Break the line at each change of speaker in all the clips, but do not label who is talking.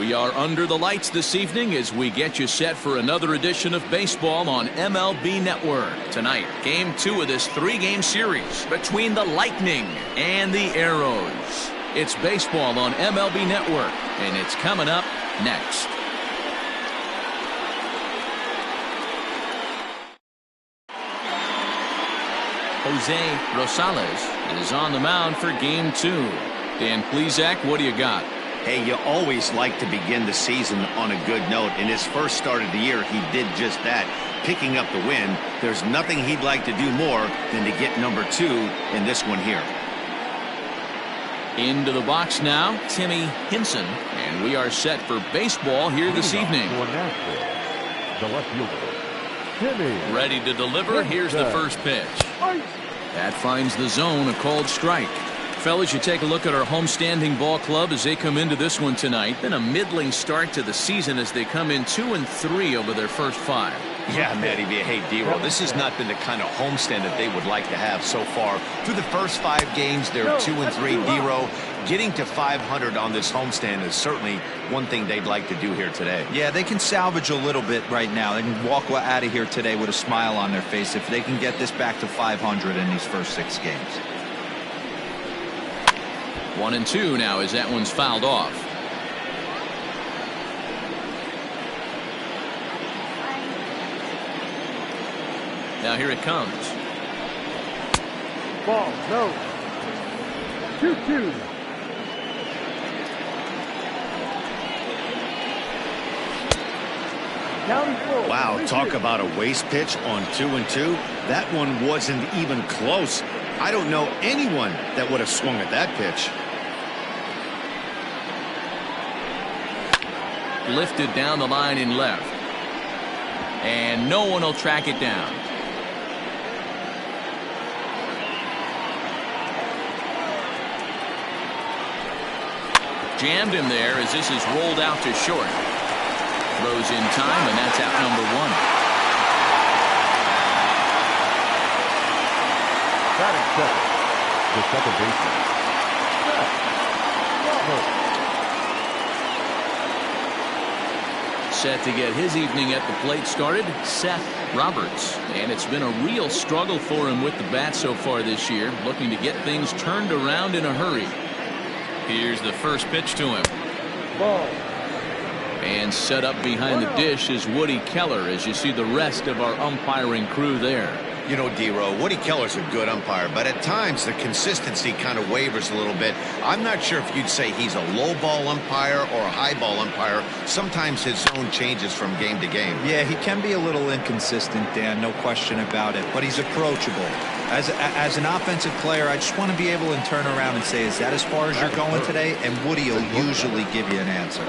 We are under the lights this evening as we get you set for another edition of baseball on MLB Network. Tonight, Game 2 of this 3-game series between the Lightning and the Arrows. It's baseball on MLB Network, and it's coming up next. Jose Rosales is on the mound for Game 2. Dan Plesac, what do you got?
Hey, you always like to begin the season on a good note. In his first start of the year, he did just that, picking up the win. There's nothing he'd like to do more than to get number 2 in this one here.
Into the box now, Timmy Henson, and we are set for baseball here this evening. Ready to deliver. Here's the first pitch. That finds the zone, a called strike. Fellas, you take a look at our homestanding ball club as they come into this one tonight. Been a middling start to the season as they come in 2-3 over their first 5.
Yeah, Matty B. Hey, D-Roll, this has not been the kind of homestand that they would like to have so far. Through the first 5 games, they're 2-3. D-Roll, getting to 500 on this homestand is certainly one thing they'd like to do here today.
Yeah, they can salvage a little bit right now. They can walk out of here today with a smile on their face if they can get this back to 500 in these first 6 games.
1-2 now as that one's fouled off. Now here it comes.
Ball, no. 2-2.
Wow, talk about a waste pitch on 2-2. That one wasn't even close. I don't know anyone that would have swung at that pitch.
Lifted down the line in left. And no one will track it down. Jammed him there as this is rolled out to short. Throws in time, and that's out number 1.
Batting second, the second baseman.
Set to get his evening at the plate started, Seth Roberts. And it's been a real struggle for him with the bat so far this year, looking to get things turned around in a hurry. Here's the first pitch to him.
Ball.
And set up behind the dish is Woody Keller as you see the rest of our umpiring crew there.
You know, D-Row, Woody Keller's a good umpire, but at times the consistency kind of wavers a little bit. I'm not sure if you'd say he's a low ball umpire or a high ball umpire. Sometimes his zone changes from game to game.
Yeah, he can be a little inconsistent, Dan, no question about it, but he's approachable. As an offensive player, I just want to be able to turn around and say, is that as far as you're going today? And Woody will usually give you an answer.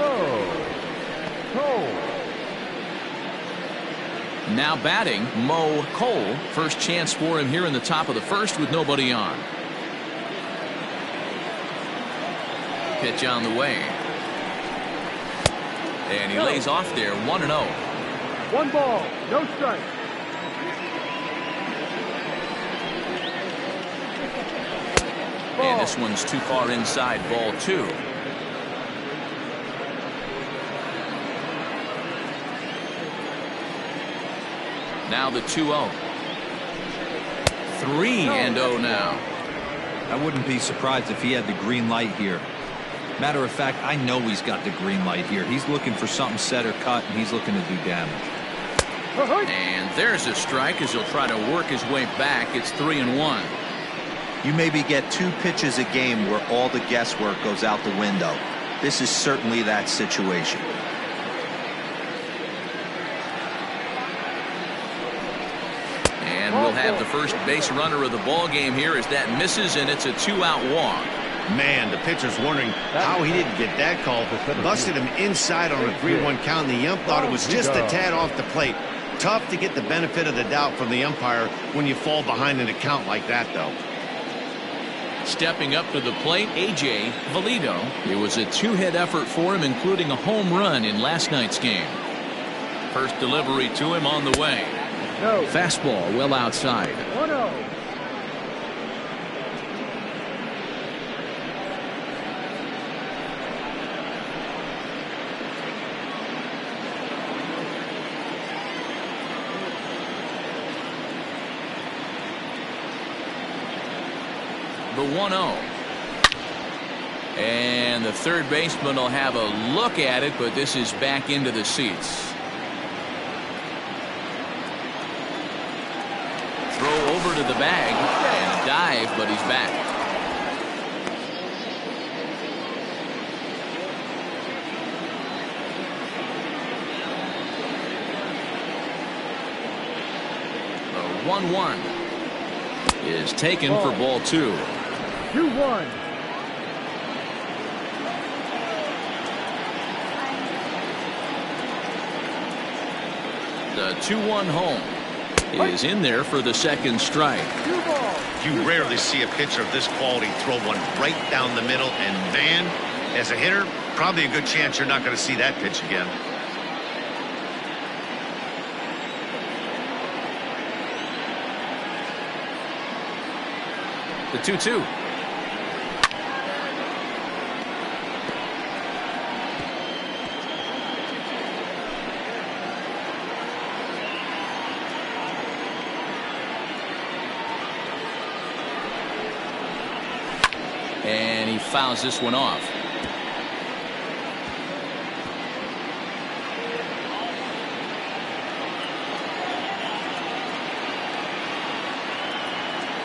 Now batting, Mo Cole. First chance for him here in the top of the first with nobody on. Pitch on the way. And he lays off there, 1-0.
1 ball, no strike.
And this one's too far inside, ball 2. Now the 2-0. 3-0 now.
I wouldn't be surprised if he had the green light here. Matter of fact, I know he's got the green light here. He's looking for something set or cut, and he's looking to do damage.
And there's a strike as he'll try to work his way back. It's 3-1.
You maybe get 2 pitches a game where all the guesswork goes out the window. This is certainly that situation.
And we'll have the first base runner of the ball game here as that misses, and it's a 2-out walk.
Man, the pitcher's wondering how he didn't get that call. Busted him inside on a 3-1 count, and the ump thought it was just a tad off the plate. Tough to get the benefit of the doubt from the umpire when you fall behind in a count like that, though.
Stepping up to the plate, A.J. Valido. It was a 2-hit effort for him, including a home run in last night's game. First delivery to him on the way.
No.
Fastball well outside.
1-0.
the 1-0. And the third baseman will have a look at it, but this is back into the seats. Throw over to the bag and a dive, but he's back. The 1-1 is taken for ball 2.
2-1.
The 2-1 home is in there for the second strike.
You rarely see a pitcher of this quality throw one right down the middle, and man, as a hitter, probably a good chance you're not going to see that pitch again.
The 2-2. And he fouls this one off.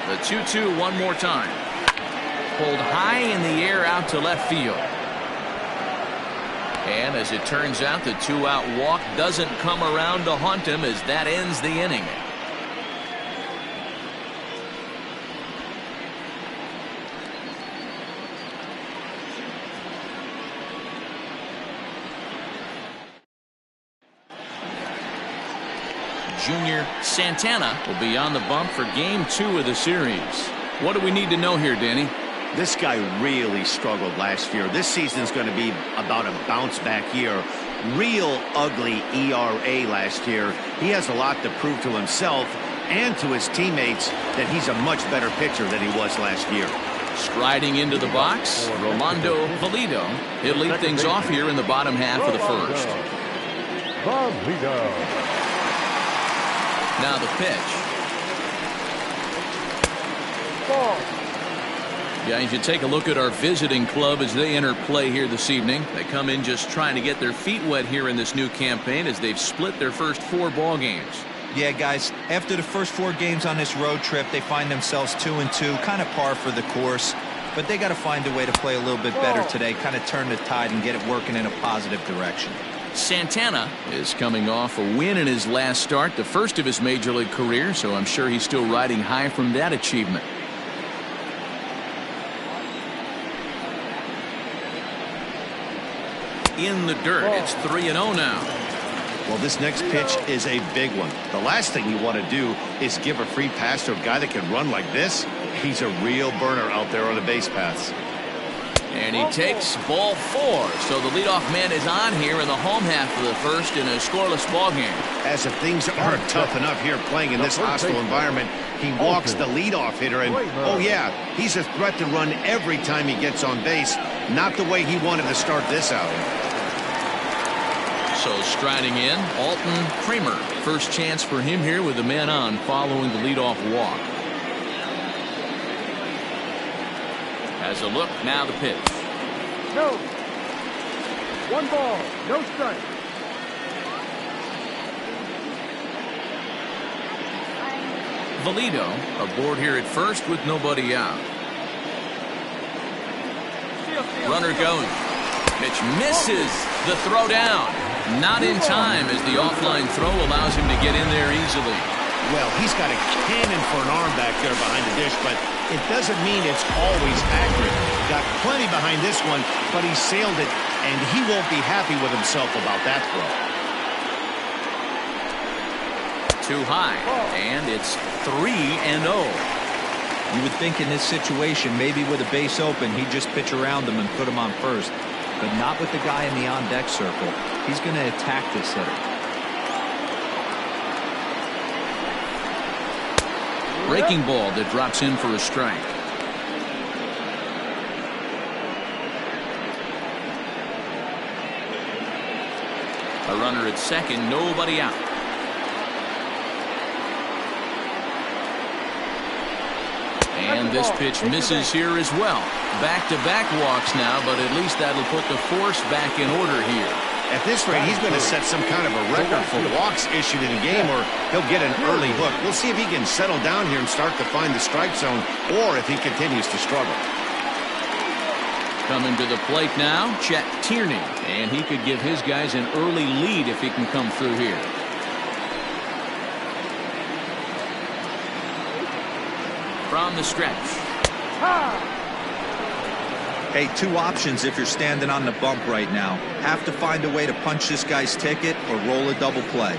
The 2-2 one more time. Pulled high in the air out to left field. And as it turns out, the 2-out walk doesn't come around to haunt him as that ends the inning. Junior Santana will be on the bump for game 2 of the series. What do we need to know here, Danny?
This guy really struggled last year. This season's going to be about a bounce back year. Real ugly ERA last year. He has a lot to prove to himself and to his teammates that he's a much better pitcher than he was last year.
Striding into the box, Rolando Valido. He'll lead things off here in the bottom half of the first. Now the pitch.
Ball.
Yeah, you should take a look at our visiting club as they enter play here this evening. They come in just trying to get their feet wet here in this new campaign as they've split their first 4 ball games.
Yeah, guys, after the first 4 games on this road trip, they find themselves 2-2, kind of par for the course. But they got to find a way to play a little bit better today, kind of turn the tide and get it working in a positive direction.
Santana is coming off a win in his last start, the first of his major league career, so I'm sure he's still riding high from that achievement. In the dirt, it's 3-0 now.
Well, this next pitch is a big one. The last thing you want to do is give a free pass to a guy that can run like this. He's a real burner out there on the base paths.
And he takes ball 4. So the leadoff man is on here in the home half of the first in a scoreless ball game.
As if things aren't tough enough here playing in this hostile environment, he walks the leadoff hitter, and oh yeah, he's a threat to run every time he gets on base. Not the way he wanted to start this out.
So striding in, Alton Kramer. First chance for him here with the man on following the leadoff walk. Has a look, now the pitch.
No. 1 ball, no strike.
Valido aboard here at first with nobody out. Runner goes. Pitch misses the throw down. Not in time as the offline throw allows him to get in there easily.
Well, he's got a cannon for an arm back there behind the dish, but it doesn't mean it's always accurate. Got plenty behind this one, but he sailed it, and he won't be happy with himself about that throw.
Too high, and it's 3-0.
You would think in this situation, maybe with a base open, he'd just pitch around him and put him on first. But not with the guy in the on-deck circle. He's going to attack this hitter.
Breaking ball that drops in for a strike. A runner at second, nobody out. And this pitch misses here as well. Back-to-back walks now, but at least that'll put the force back in order here.
At this rate, he's going to set some kind of a record for walks issued in a game, or he'll get an early hook. We'll see if he can settle down here and start to find the strike zone, or if he continues to struggle.
Coming to the plate now, Chet Tierney. And he could give his guys an early lead if he can come through here. From the stretch.
Hey, two options if you're standing on the bump right now. Have to find a way to punch this guy's ticket or roll a double play.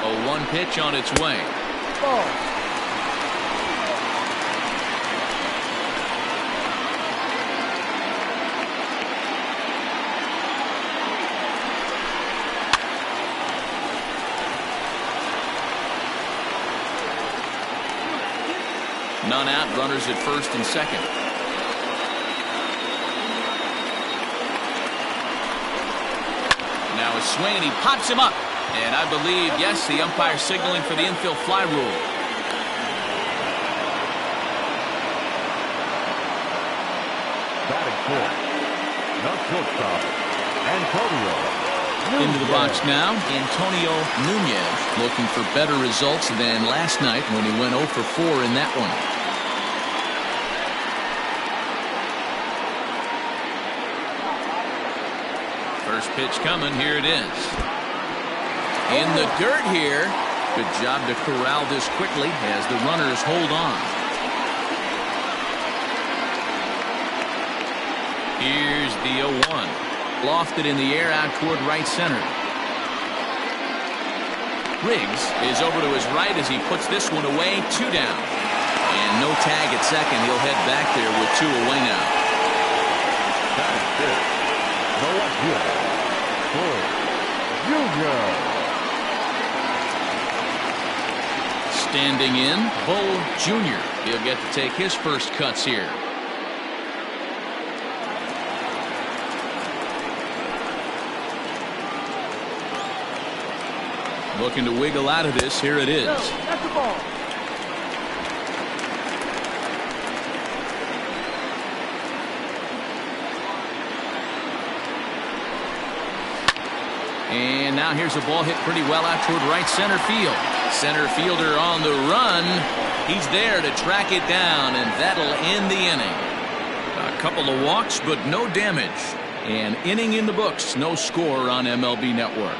A 1 pitch on its way.
Ball.
None out, runners at first and second. Now a swing, and he pops him up. And I believe, yes, the umpire signaling for the infield fly rule.
Batting fourth, the shortstop, Antonio.
Into the box now, Antonio Nunez, looking for better results than last night when he went 0 for 4 in that one. First pitch coming, here it is. In the dirt here. Good job to corral this quickly as the runners hold on. Here's the 0-1. Lofted in the air out toward right center. Riggs is over to his right as he puts this one away. 2 down. And no tag at second. He'll head back there with 2 away now.
Batting fifth, the left-fielder, Bull Jr.
Standing in, Bull Jr. He'll get to take his first cuts here. Looking to wiggle out of this. Here it is.
No, that's the ball.
And now here's a ball hit pretty well out toward right center field. Center fielder on the run. He's there to track it down, and that'll end the inning. A couple of walks, but no damage. An inning in the books. No score on MLB Network.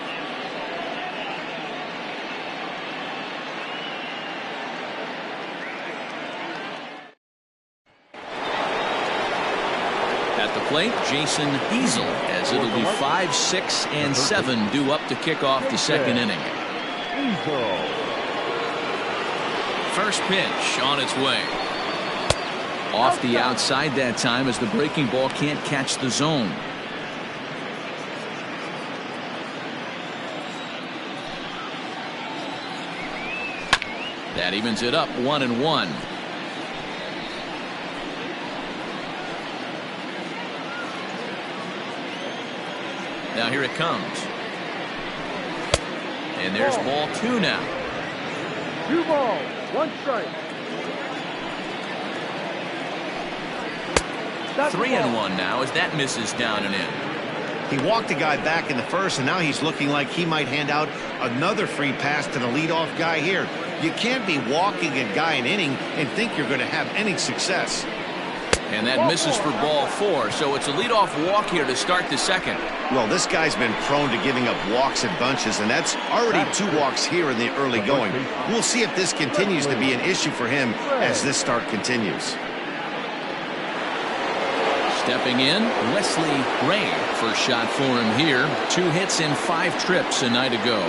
At the plate, Jason Hazel, as it'll be 5, 6, and 7 due up to kick off the second inning. First pitch on its way. Off the outside that time as the breaking ball can't catch the zone. That evens it up 1-1. Now here it comes. And there's ball 2 now.
2 balls, 1 strike.
3-1 now as that misses down and in.
He walked a guy back in the first, and now he's looking like he might hand out another free pass to the leadoff guy here. You can't be walking a guy an inning and think you're going to have any success.
And that misses for ball 4, so it's a leadoff walk here to start the second.
Well, this guy's been prone to giving up walks in bunches, and that's already 2 walks here in the early going. We'll see if this continues to be an issue for him as this start continues.
Stepping in, Wesley Ray. First shot for him here. 2 hits in 5 trips a night ago.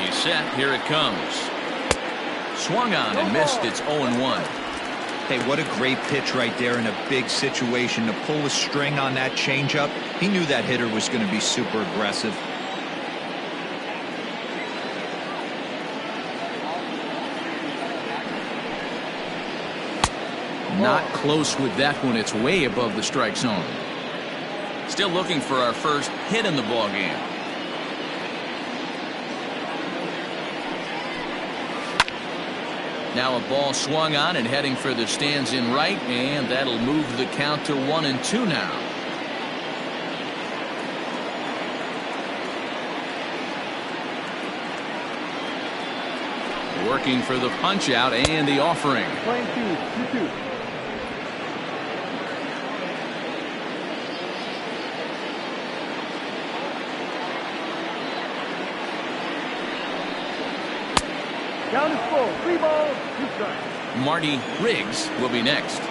He's set. Here it comes. Swung on and missed. It's 0-1.
Hey, what a great pitch right there in a big situation to pull a string on that changeup. He knew that hitter was going to be super aggressive.
Not close with that one. It's way above the strike zone. Still looking for our first hit in the ball game. Now a ball swung on and heading for the stands in right, and that'll move the count to 1-2 now. Working for the punch out and the offering.
Playing 2-2. Count is full. 3 balls, 2 strikes.
Marty Riggs will be next.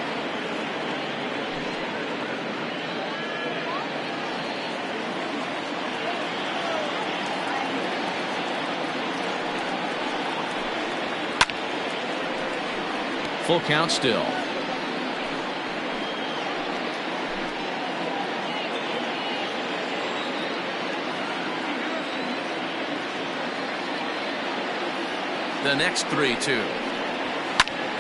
Full count still. The next 3-2.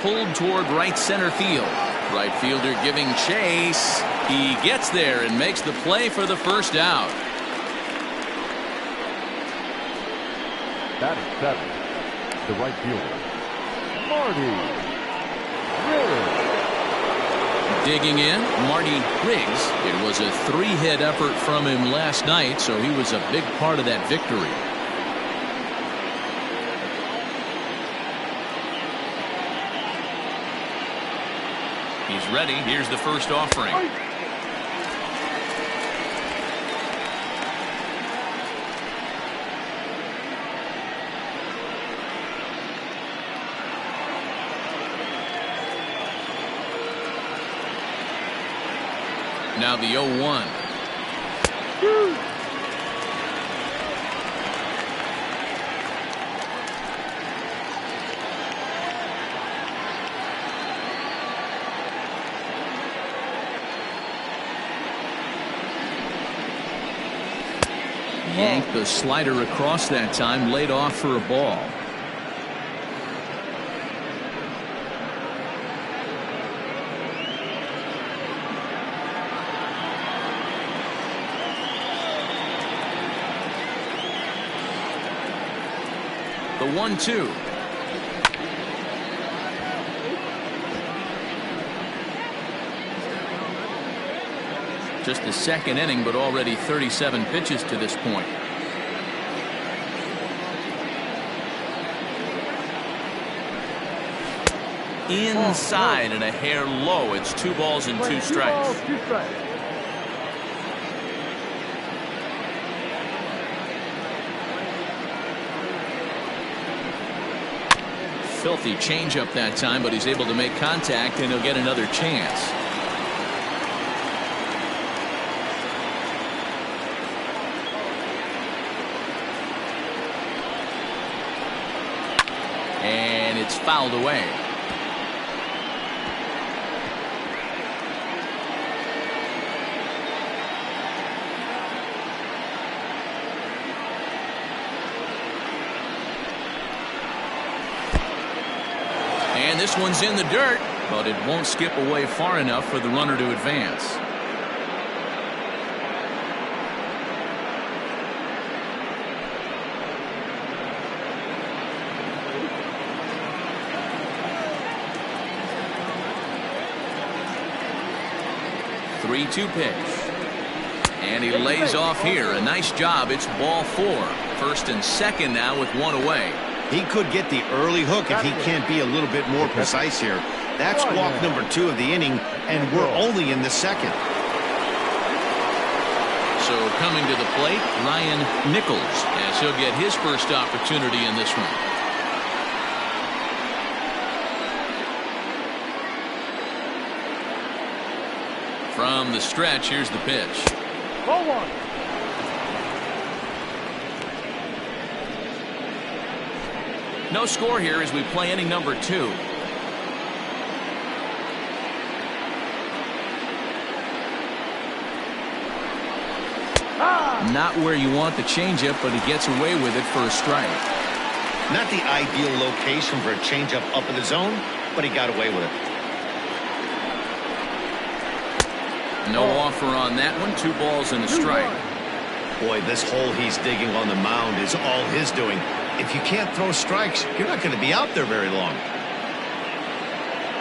Pulled toward right center field. Right fielder giving chase. He gets there and makes the play for the first out.
Batting 7, the right fielder, Marty Riggs.
Digging in, Marty Riggs. It was a 3-hit effort from him last night, so he was a big part of that victory. He's ready. Here's the first offering. Now the 0-1. Yanked the slider across that time, laid off for a ball. The 1-2. Just the second inning, but already 37 pitches to this point. Inside and a hair low. It's 2 balls and 2 strikes. Filthy changeup that time, but he's able to make contact and he'll get another chance. And it's fouled away. And this one's in the dirt, but it won't skip away far enough for the runner to advance. Three-two pitch. And he lays off here. A nice job. It's ball 4. First and second now with 1 away.
He could get the early hook if he can't be a little bit more precise here. That's walk number 2 of the inning, and we're only in the second.
So coming to the plate, Ryan Nichols, as he'll get his first opportunity in this one. From the stretch, here's the pitch.
Ball 1.
No score here as we play inning number 2. Not where you want the changeup, but he gets away with it for a strike.
Not the ideal location for a changeup up in the zone, but he got away with it.
No offer on that one. 2 balls and a strike.
Boy, this hole he's digging on the mound is all his doing. If you can't throw strikes, you're not going to be out there very long.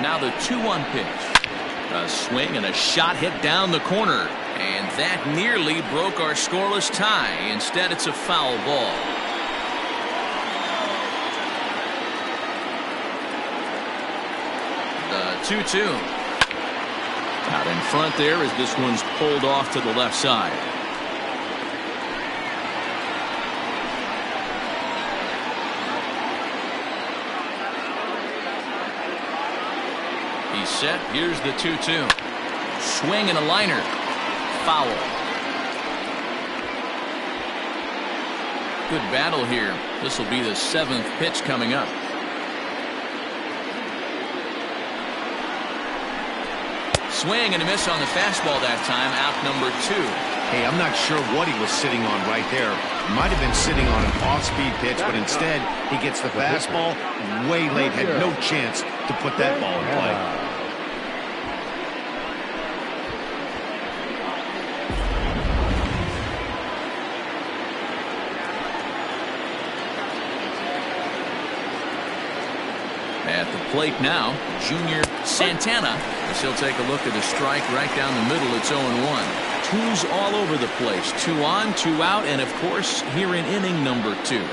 Now the 2-1 pitch. A swing and a shot hit down the corner. And that nearly broke our scoreless tie. Instead, it's a foul ball. The 2-2. Out in front there as this one's pulled off to the left side. He's set. Here's the 2-2. Swing and a liner. Foul. Good battle here. This will be the 7th pitch coming up. Swing and a miss on the fastball that time. Out number 2.
Hey, I'm not sure what he was sitting on right there. Might have been sitting on an off-speed pitch, but instead he gets the fastball way late. Had no chance to put that ball in play.
At the plate now, Junior Santana. As he'll take a look at a strike right down the middle. It's 0-1. 2s all over the place. 2 on, 2 out, and of course here in inning number 2.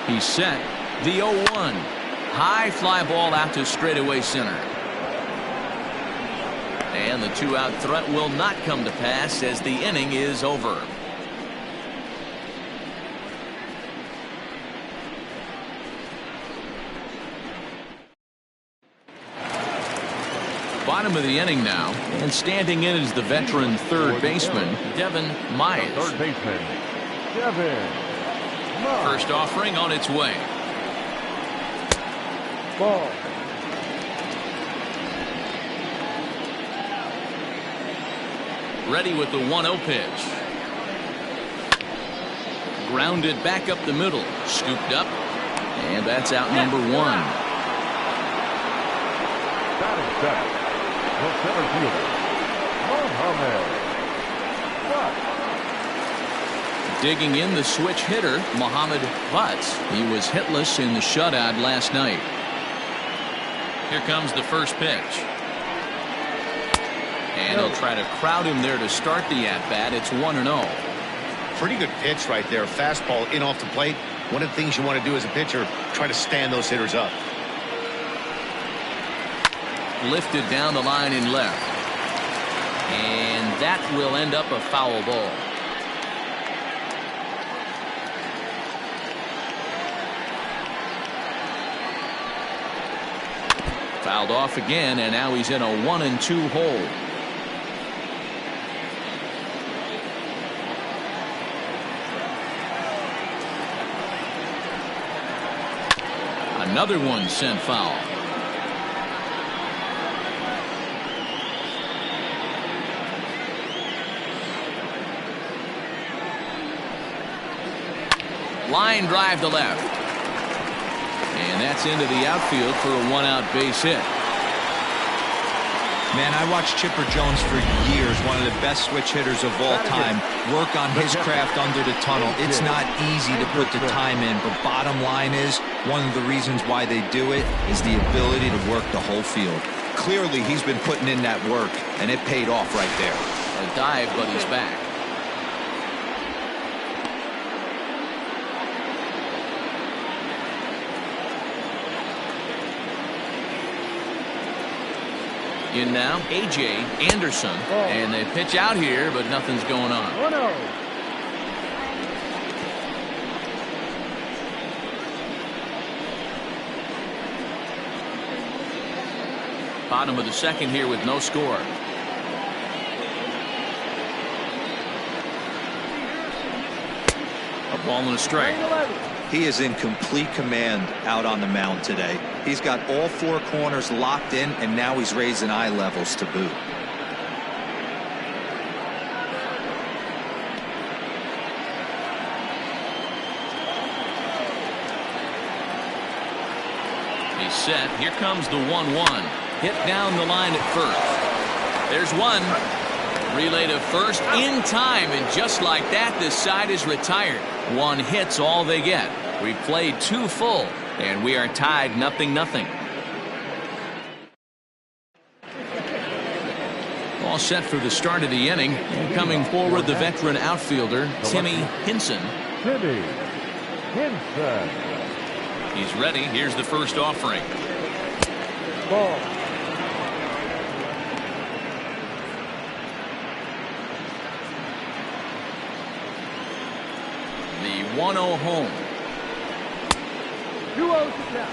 He's set. The 0-1. High fly ball out to straightaway center. And the 2-out threat will not come to pass as the inning is over. Bottom of the inning now, and standing in is the veteran third baseman, Devin Myers.
Third baseman, Devin Myers.
First offering on its way.
Ball.
Ready with the 1-0 pitch. Grounded back up the middle. Scooped up. And that's out number 1.
Batting second, the center fielder, Mohamed Butts.
Digging in the switch hitter, Mohamed Butts. He was hitless in the shutout last night. Here comes the first pitch. And he'll try to crowd him there to start the at-bat. It's 1-0.
Pretty good pitch right there. Fastball in off the plate. One of the things you want to do as a pitcher, try to stand those hitters up.
Lifted down the line in left. And that will end up a foul ball. Fouled off again, and now he's in a 1-2 hole. Another one sent foul. Line drive to left. And that's into the outfield for a 1-out base hit.
Man, I watched Chipper Jones for years, one of the best switch hitters of all time, work on his craft under the tunnel. It's not easy to put the time in, but bottom line is, one of the reasons why they do it is the ability to work the whole field. Clearly, he's been putting in that work, and it paid off right there.
A dive, but he's back. In now, A.J. Anderson. And they pitch out here, but nothing's going on.
1-0.
Bottom of the second here with no score. A ball and a strike.
He is in complete command out on the mound today. He's got all 4 corners locked in, and now he's raising eye levels to boot.
set. Here comes the 1-1. Hit down the line at first. There's one. Relay to first in time, and just like that, this side is retired. One hit's all they get. We've played 2 full, and we are tied 0-0. All set for the start of the inning. Coming forward, the veteran outfielder, Timmy Hinson.
Timmy Hinson.
He's ready. Here's the first offering.
Ball.
The 1-0 home.
2-0 to count.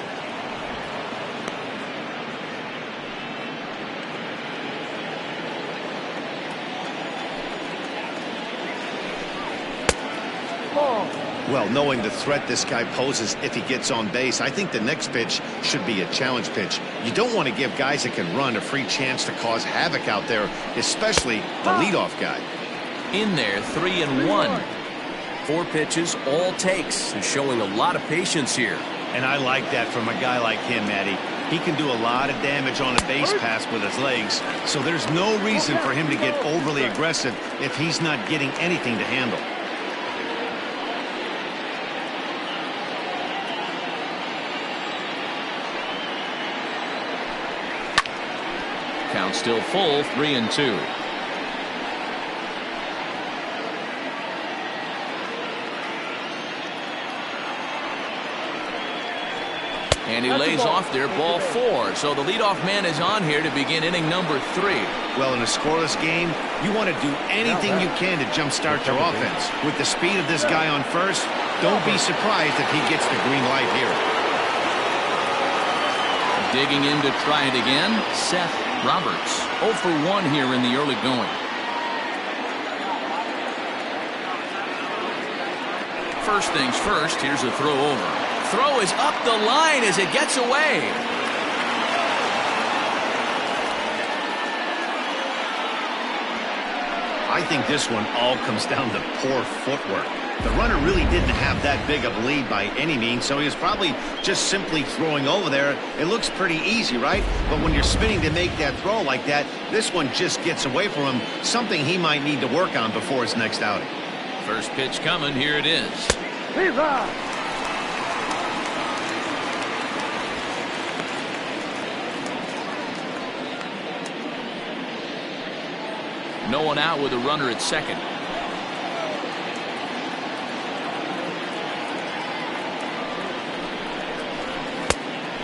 Ball.
Well, knowing the threat this guy poses if he gets on base, I think the next pitch should be a challenge pitch. You don't want to give guys that can run a free chance to cause havoc out there, especially the leadoff guy.
In there, 3-1. 4 pitches, all takes, and showing a lot of patience here.
And I like that from a guy like him, Matty. He can do a lot of damage on a base pass with his legs, so there's no reason for him to get overly aggressive if he's not getting anything to handle.
Count still full, 3-2. And he lays off there, ball 4. So the leadoff man is on here to begin inning number 3.
Well, in a scoreless game, you want to do anything you can to jumpstart your offense. With the speed of this guy on first, don't be surprised if he gets the green light here.
Digging in to try it again, Seth Roberts. 0 for 1 here in the early going. First things first, here's a throw over. Throw is up the line as it gets away.
I think this one all comes down to poor footwork. The runner really didn't have that big of a lead by any means, so he was probably just simply throwing over there. It looks pretty easy, right? But when you're spinning to make that throw like that, this one just gets away from him, something he might need to work on before his next outing.
First pitch coming, here it is.
He's out.
No one out with a runner at second.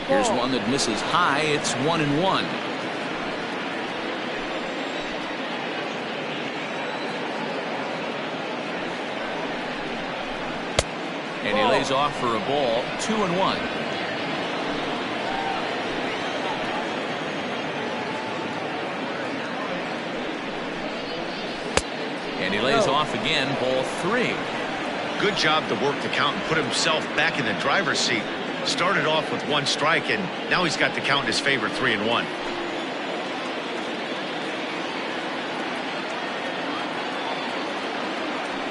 Here's one that misses high. It's 1-1. And he lays off for a ball. 2-1. And he lays off again, ball 3.
Good job to work the count and put himself back in the driver's seat. Started off with 1 strike, and now he's got the count in his favor, 3-1.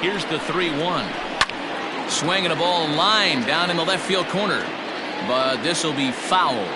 Here's the 3-1. Swinging a ball line down in the left field corner. But this will be foul.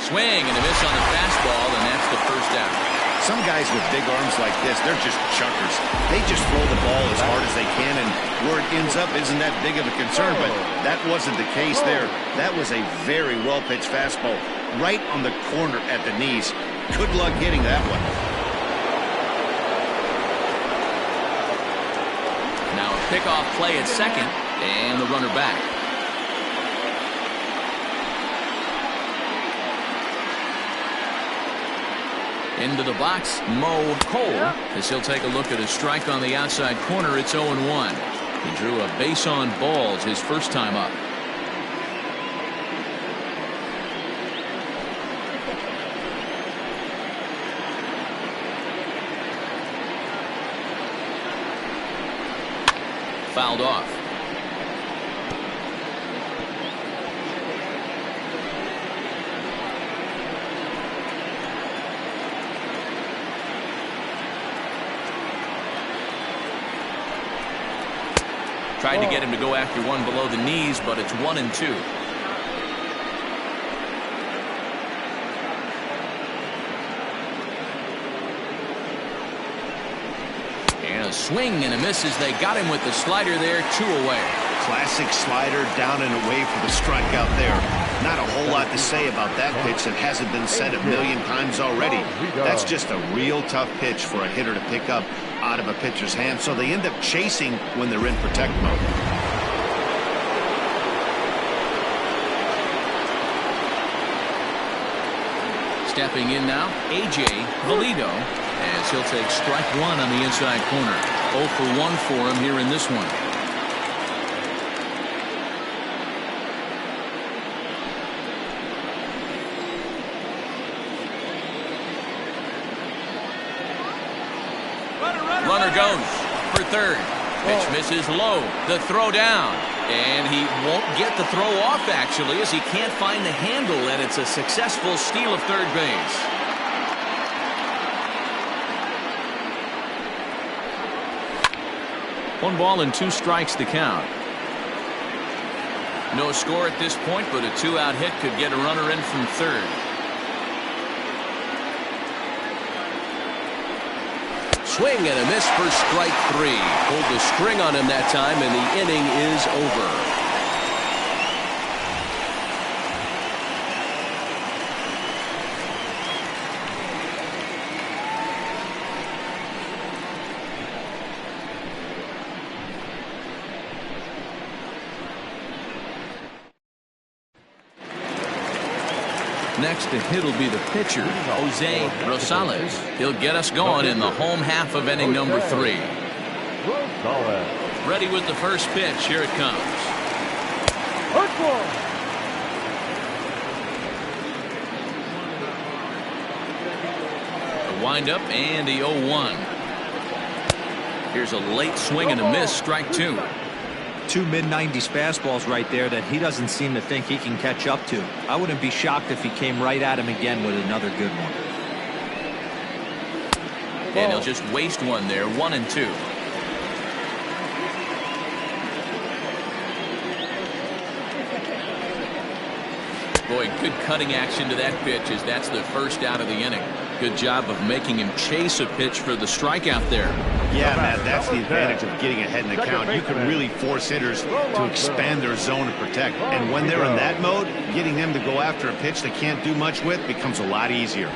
Swing and a miss on the fastball, and that's the first out.
Some guys with big arms like this, they're just chuckers. They just throw the ball as hard as they can, and where it ends up isn't that big of a concern, but that wasn't the case there. That was a very well-pitched fastball right on the corner at the knees. Good luck hitting that one.
Now a pickoff play at second, and the runner back. Into the box, Mo Cole, as he'll take a look at a strike on the outside corner. It's 0-1. He drew a base on balls his first time up. Fouled off. Tried to get him to go after one below the knees, but it's 1-2. And a swing and a miss as they got him with the slider there, 2 away.
Classic slider, down and away for the strikeout there. Not a whole lot to say about that pitch that hasn't been said a million times already. That's just a real tough pitch for a hitter to pick up out of a pitcher's hand, so they end up chasing when they're in protect mode.
Stepping in now, A.J. Valido, as he'll take strike 1 on the inside corner. 0 for 1 for him here in this one. Runner goes for third. Pitch misses low. The throw down. And he won't get the throw off, actually, as he can't find the handle, and it's a successful steal of third base. One ball and 2 strikes to count. No score at this point, but a 2-out hit could get a runner in from third.
Swing and a miss for strike 3. Pulled the string on him that time, and the inning is over.
Next to hit will be the pitcher, Jose Rosales. He'll get us going in the home half of inning number 3. Ready with the first pitch. Here it comes. The windup and the 0-1. Here's a late swing and a miss. Strike 2.
2 mid-90s fastballs right there that he doesn't seem to think he can catch up to. I wouldn't be shocked if he came right at him again with another good one.
And he'll just waste one there. 1-2. Boy, good cutting action to that pitch, as that's the first out of the inning. Good job of making him chase a pitch for the strikeout there.
Yeah, Matt, that's the advantage of getting ahead in the count. You can really force hitters to expand their zone and protect. And when they're in that mode, getting them to go after a pitch they can't do much with becomes a lot easier.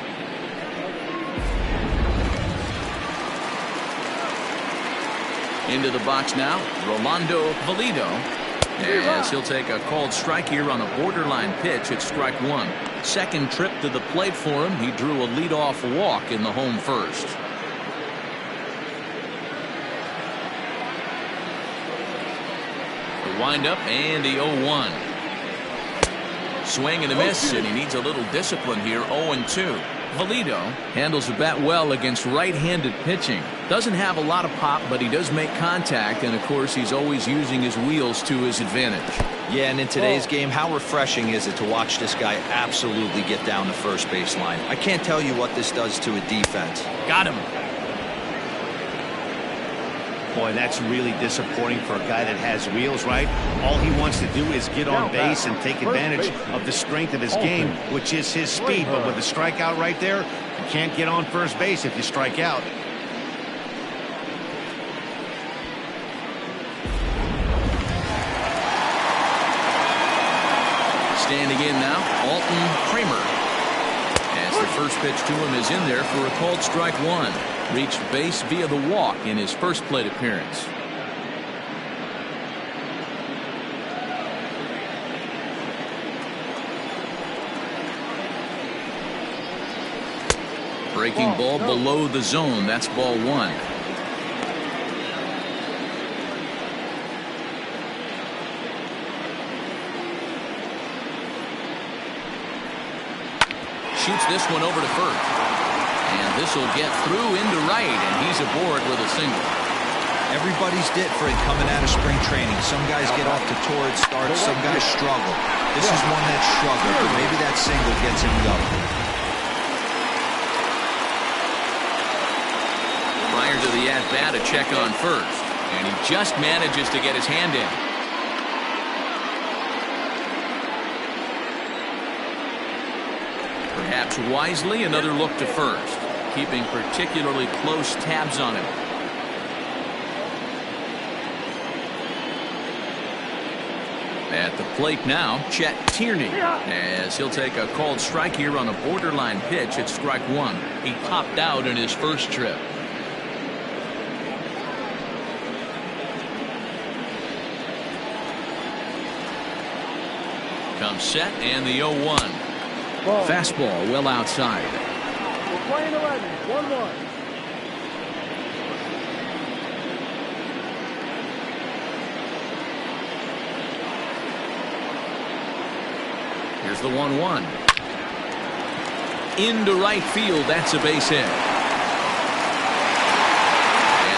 Into the box now, Rolando Valido, as he'll take a called strike here on a borderline pitch at strike 1. Second trip to the plate for him. He drew a leadoff walk in the home first. The windup and the 0-1. Swing and a miss, and he needs a little discipline here. 0-2. Valido handles the bat well against right-handed pitching. Doesn't have a lot of pop, but he does make contact, and of course he's always using his wheels to his advantage.
Yeah, and in today's game, how refreshing is it to watch this guy absolutely get down the first base line? I can't tell you what this does to a defense.
Got him.
Boy, that's really disappointing for a guy that has wheels, right? All he wants to do is get on base and take advantage of the strength of his game, which is his speed. But with a strikeout right there, you can't get on first base if you strike out.
Standing in now, Alton Kramer. As the first pitch to him is in there for a called strike 1. Reached base via the walk in his first plate appearance. Breaking ball below the zone. That's ball 1. Shoots this one over to first. And this will get through into right, and he's aboard with a single.
Everybody's different coming out of spring training. Some guys get off to torrid starts, some guys struggle. This is one that struggled, but maybe that single gets him going.
Prior to the at-bat, a check on first. And he just manages to get his hand in. Perhaps wisely, another look to first, keeping particularly close tabs on him. At the plate now, Chet Tierney, as he'll take a called strike here on a borderline pitch at strike one. He popped out in his first trip. Comes set and the 0-1. Fastball well outside.
We're playing 11, 1-1.
Here's the 1-1. Into right field. That's a base hit. And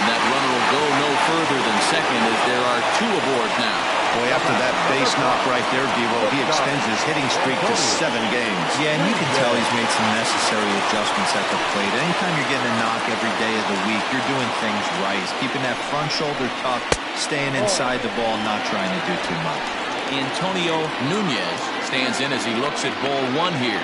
that runner will go no further than second as there are two aboard now.
Boy, after that base knock right there, Devo, he extends his hitting streak to 7 games.
Yeah, and you can tell he's made some necessary adjustments at the plate. Anytime you're getting a knock every day of the week, you're doing things right. He's keeping that front shoulder tucked, staying inside the ball, not trying to do too much.
Antonio Nunez stands in as he looks at ball one here.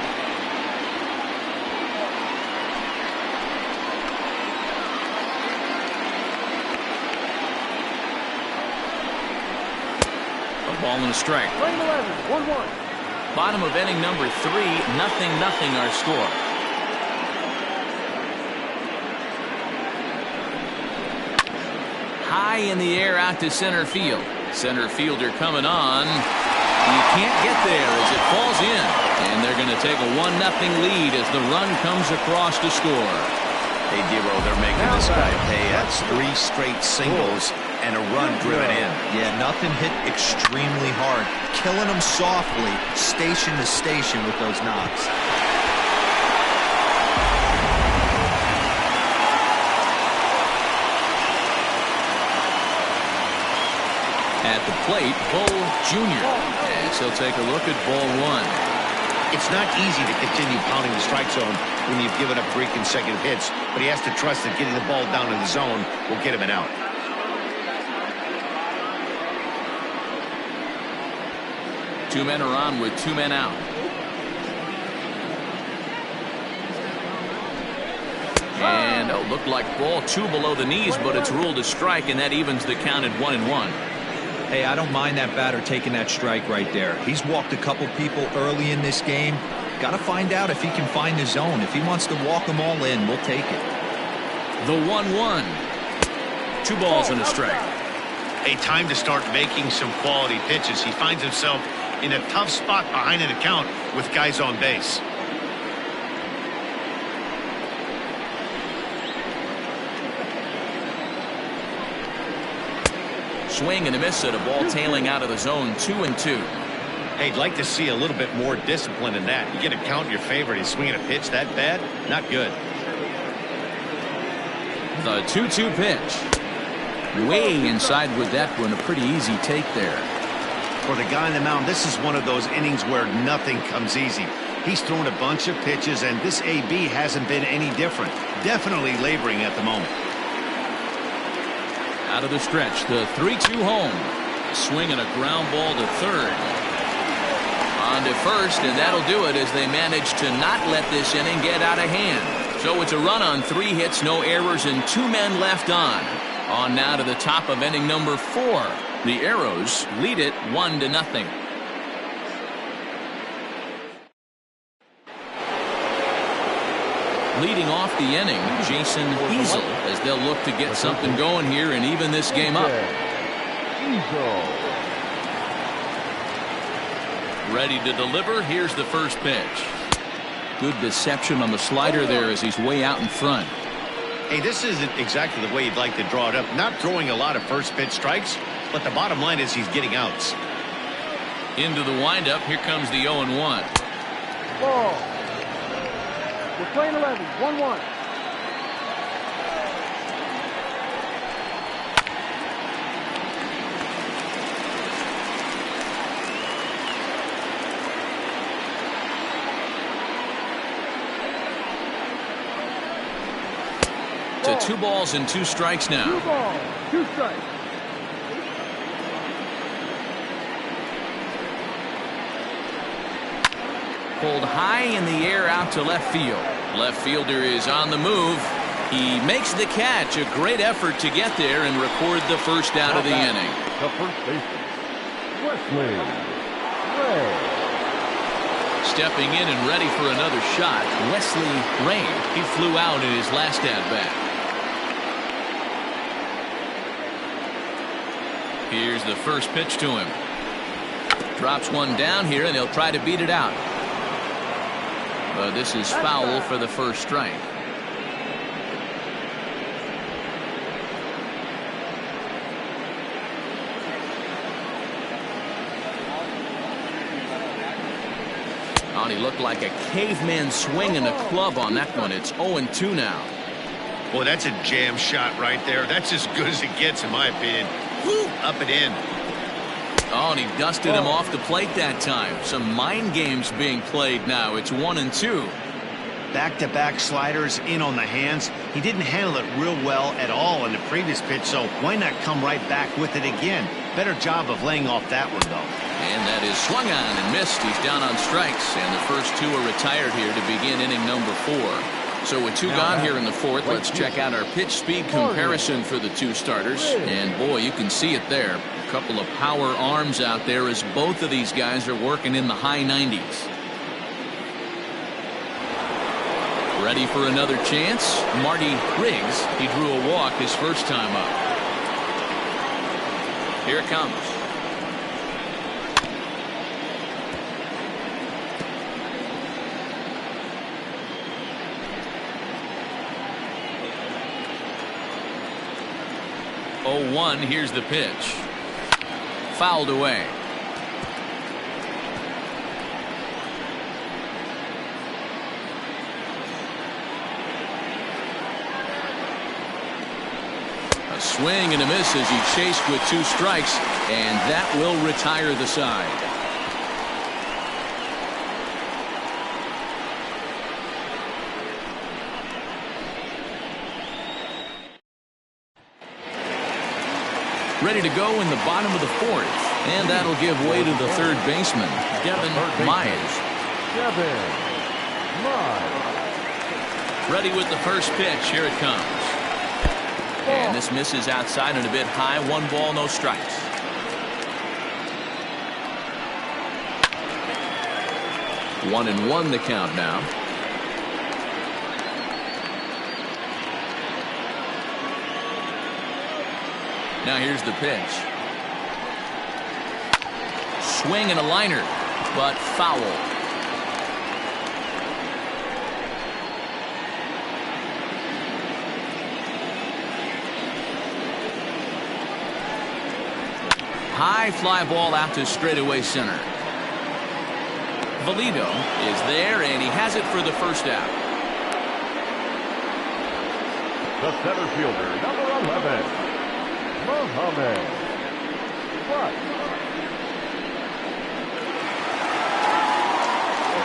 A ball and a strike.
Playing 11, 1-1.
Bottom of inning number 3, 0-0 our score. High in the air out to center field. Center fielder coming on. You can't get there as it falls in. And they're going to take a 1-0 lead as the run comes across to score.
Hey, Devo, they're making this guy pay. That's 3 straight singles and a run driven in.
Yeah, nothing hit extremely hard. Killing them softly, station to station with those knocks.
At the plate, Bo Jr. as he'll take a look at ball one.
It's not easy to continue pounding the strike zone when you've given up 3 consecutive hits, but he has to trust that getting the ball down in the zone will get him an out.
Two men are on with 2 men out. And looked like ball 2 below the knees, but it's ruled a strike, and that evens the count at 1-1.
Hey, I don't mind that batter taking that strike right there. He's walked a couple people early in this game. Got to find out if he can find the zone. If he wants to walk them all in, we'll take it.
The 1-1. 2 balls and a strike.
A time to start making some quality pitches. He finds himself in a tough spot behind an account with guys on base.
Swing and a miss at a ball tailing out of the zone. 2-2.
Hey, I'd like to see a little bit more discipline in that. You get a count in your favor and he's swinging a pitch that bad? Not good.
The 2-2 pitch. Way inside with that one. A pretty easy take there.
For the guy on the mound, this is one of those innings where nothing comes easy. He's thrown a bunch of pitches, and this AB hasn't been any different. Definitely laboring at the moment.
Out of the stretch, the 3-2 home. Swing and a ground ball to third. On to first, and that'll do it as they manage to not let this inning get out of hand. So it's a run on 3 hits, no errors, and 2 men left on. On now to the top of inning number 4. The Arrows lead it 1-0. Leading off the inning, Jason Easel, as they'll look to get something going here and even this game up. Ready to deliver. Here's the first pitch. Good deception on the slider there as he's way out in front.
Hey, this isn't exactly the way you'd like to draw it up. Not throwing a lot of first pitch strikes, but the bottom line is he's getting outs.
Into the windup. Here comes the 0-1.
Ball. We're playing 11, 1-1.
To 2 balls and 2 strikes now.
2 balls, 2 strikes.
Pulled high in the air out to left field. Left fielder is on the move. He makes the catch. A great effort to get there and record the first out of the inning.
The first baseman, Wesley Ray.
Stepping in and ready for another shot, Wesley Ray. He flew out in his last at-bat. Here's the first pitch to him. Drops one down here, and he'll try to beat it out. But this is foul for the first strike. He looked like a caveman swinging a club on that one. It's 0-2 now.
Boy, that's a jam shot right there. That's as good as it gets, in my opinion. Woo, up and in.
Oh, and he dusted him off the plate that time. Some mind games being played now. It's 1-2.
Back-to-back sliders in on the hands. He didn't handle it real well at all in the previous pitch, so why not come right back with it again? Better job of laying off that one, though.
And that is swung on and missed. He's down on strikes, and the first two are retired here to begin inning number 4. So with two gone here in the fourth, let's check out our pitch speed comparison for the two starters. And boy, you can see it there. A couple of power arms out there as both of these guys are working in the high 90s. Ready for another chance? Marty Riggs. He drew a walk his first time up. Here it comes. Oh, 1. Here's the pitch. Fouled away. A swing and a miss as he chased with 2 strikes, and that will retire the side. Ready to go in the bottom of the 4th, and that'll give way to the third baseman, Devin Myers.
Devin Myers.
Ready with the first pitch. Here it comes. And this misses outside and a bit high. 1 ball, no strikes. One and 1 the count now. Now here's the pitch. Swing and a liner, but foul. High fly ball out to straightaway center. Valido is there, and he has it for the first out.
The center fielder, number 11, Mohamed Butts.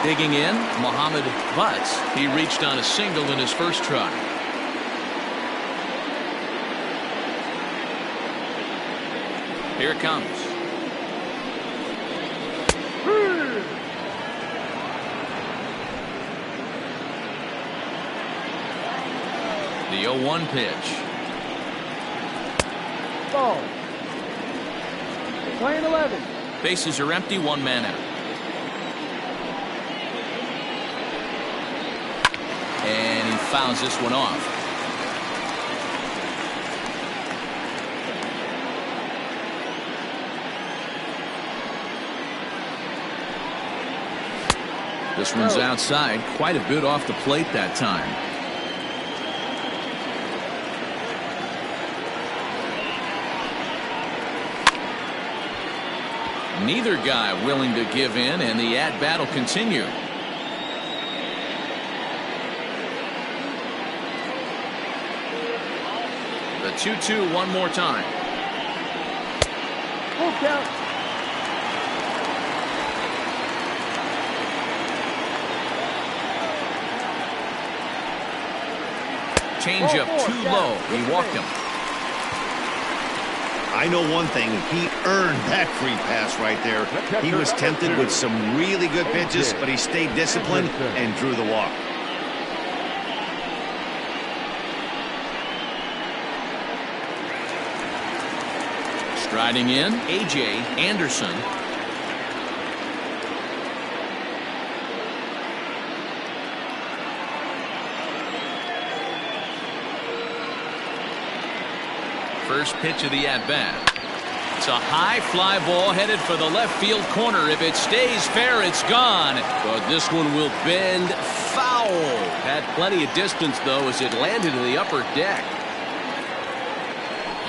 Digging in, Mohamed Butts. He reached on a single in his first try. Here it comes. The 0-1 pitch.
Ball. Playing 11.
Bases are empty, 1 man out. And he fouls this one off. This one's outside, quite a bit off the plate that time. Neither guy willing to give in, and the at-bat will continue. The 2-2 one more time.
Full count.
Change up too low. He walked him.
I I know one thing. He earned that free pass right there. He was tempted with some really good pitches, but he stayed disciplined and drew the walk.
Striding in, A.J. Anderson. First pitch of the at-bat. It's a high fly ball headed for the left field corner. If it stays fair, it's gone. But this one will bend foul. Had plenty of distance, though, as it landed in the upper deck.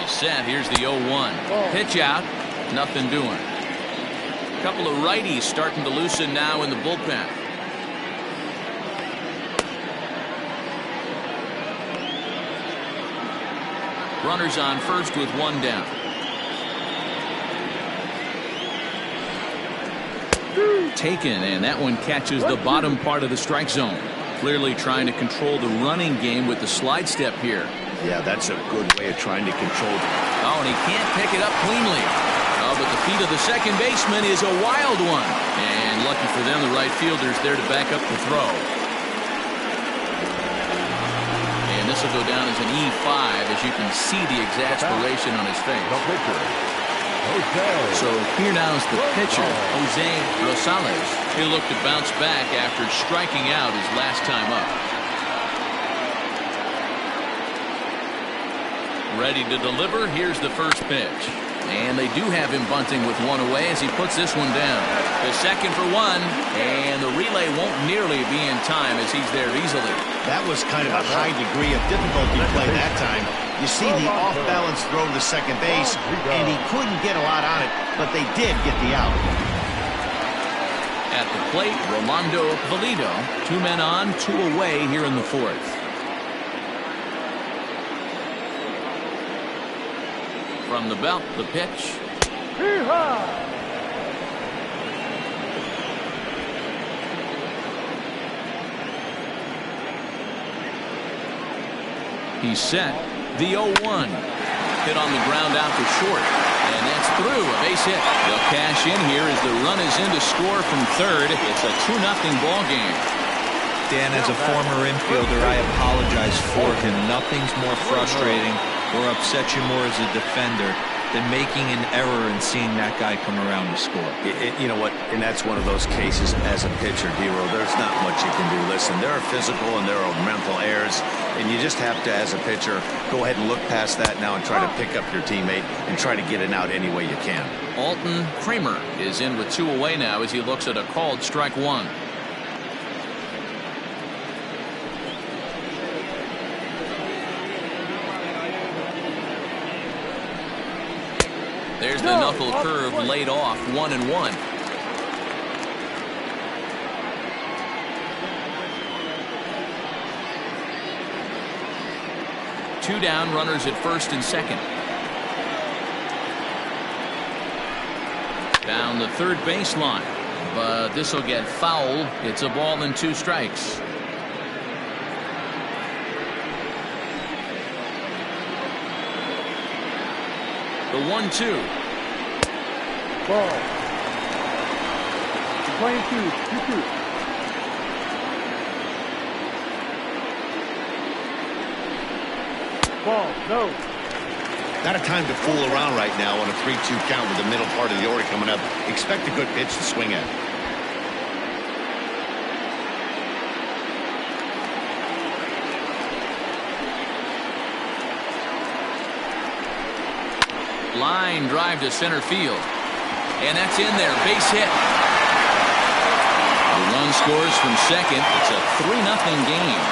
He's set. Here's the 0-1. Pitch out. Nothing doing. A couple of righties starting to loosen now in the bullpen. Runners on first with one down. Taken, and that one catches the bottom part of the strike zone. Clearly trying to control the running game with the slide step here.
Yeah, that's a good way of trying to control it.
Oh, and he can't pick it up cleanly. Oh, but the feet of the second baseman is a wild one. And lucky for them, the right fielder's there to back up the throw. And this will go down as an E5, as you can see the exasperation on his face. So here now is the pitcher, Jose Rosales. He'll look to bounce back after striking out his last time up. Ready to deliver. Here's the first pitch. And they do have him bunting with one away as he puts this one down. The second for one, and the relay won't nearly be in time as he's there easily.
That was kind of a high degree of difficulty play that time. You see the off-balance throw to second base, and he couldn't get a lot on it, but they did get the out.
At the plate, Rolando Valido. 2 men on, 2 away here in the fourth. From the belt, the pitch. He's set. The 0-1. Hit on the ground out to short. And that's through. A base hit. They'll cash in here as the run is in to score from third. It's a 2-0 ball game.
Dan, as a former infielder, I apologize for him. Nothing's more frustrating or upsets you more as a defender than making an error and seeing that guy come around to score.
You know what? And that's one of those cases as a pitcher, Dero. There's not much you can do. Listen, there are physical and there are mental errors, and you just have to, as a pitcher, go ahead and look past that now and try to pick up your teammate and try to get it out any way you can.
Alton Kramer is in with 2 away now as he looks at a called strike 1. There's the knuckle curve laid off, 1-1. Two down, runners at first and second. Down the third baseline, but this will get foul. It's a ball and 2 strikes. The 1-2.
Ball. Playing 2-2. Ball, no.
Not a time to fool around right now on a 3-2 count with the middle part of the order coming up. Expect a good pitch to swing at.
Line drive to center field. And that's in there. Base hit. The run scores from second. It's a 3-0 game.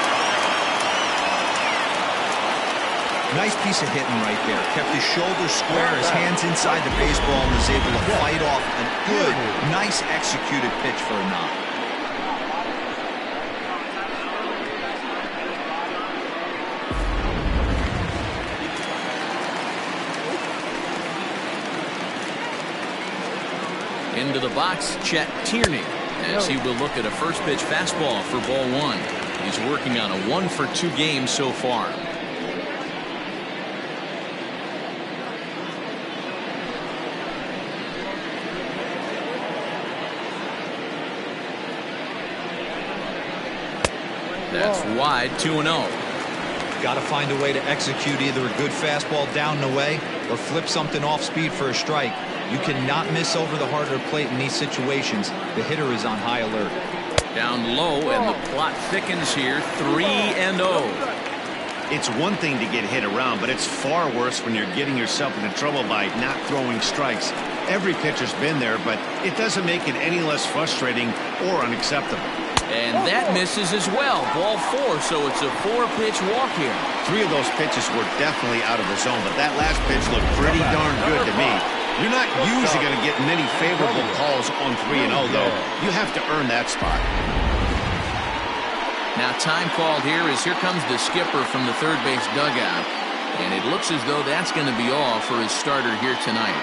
Nice piece of hitting right there. Kept his shoulders square, his hands inside the baseball, and was able to fight off a good, nice executed pitch for a knock.
Into the box, Chet Tierney, as he will look at a first pitch fastball for ball 1. He's working on a 1-for-2 game so far. That's wide, 2-0.
Got to find a way to execute either a good fastball down the way or flip something off speed for a strike. You cannot miss over the heart of the plate in these situations. The hitter is on high alert.
Down low, and the plot thickens here, 3-0.
It's one thing to get hit around, but it's far worse when you're getting yourself into trouble by not throwing strikes. Every pitcher's been there, but it doesn't make it any less frustrating or unacceptable.
And that misses as well. Ball 4, so it's a 4-pitch walk here.
3 of those pitches were definitely out of the zone, but that last pitch looked pretty darn good to me. You're not usually going to get many favorable calls on 3-0, though. You have to earn that spot.
Now time called here as here comes the skipper from the third base dugout. And it looks as though that's going to be all for his starter here tonight.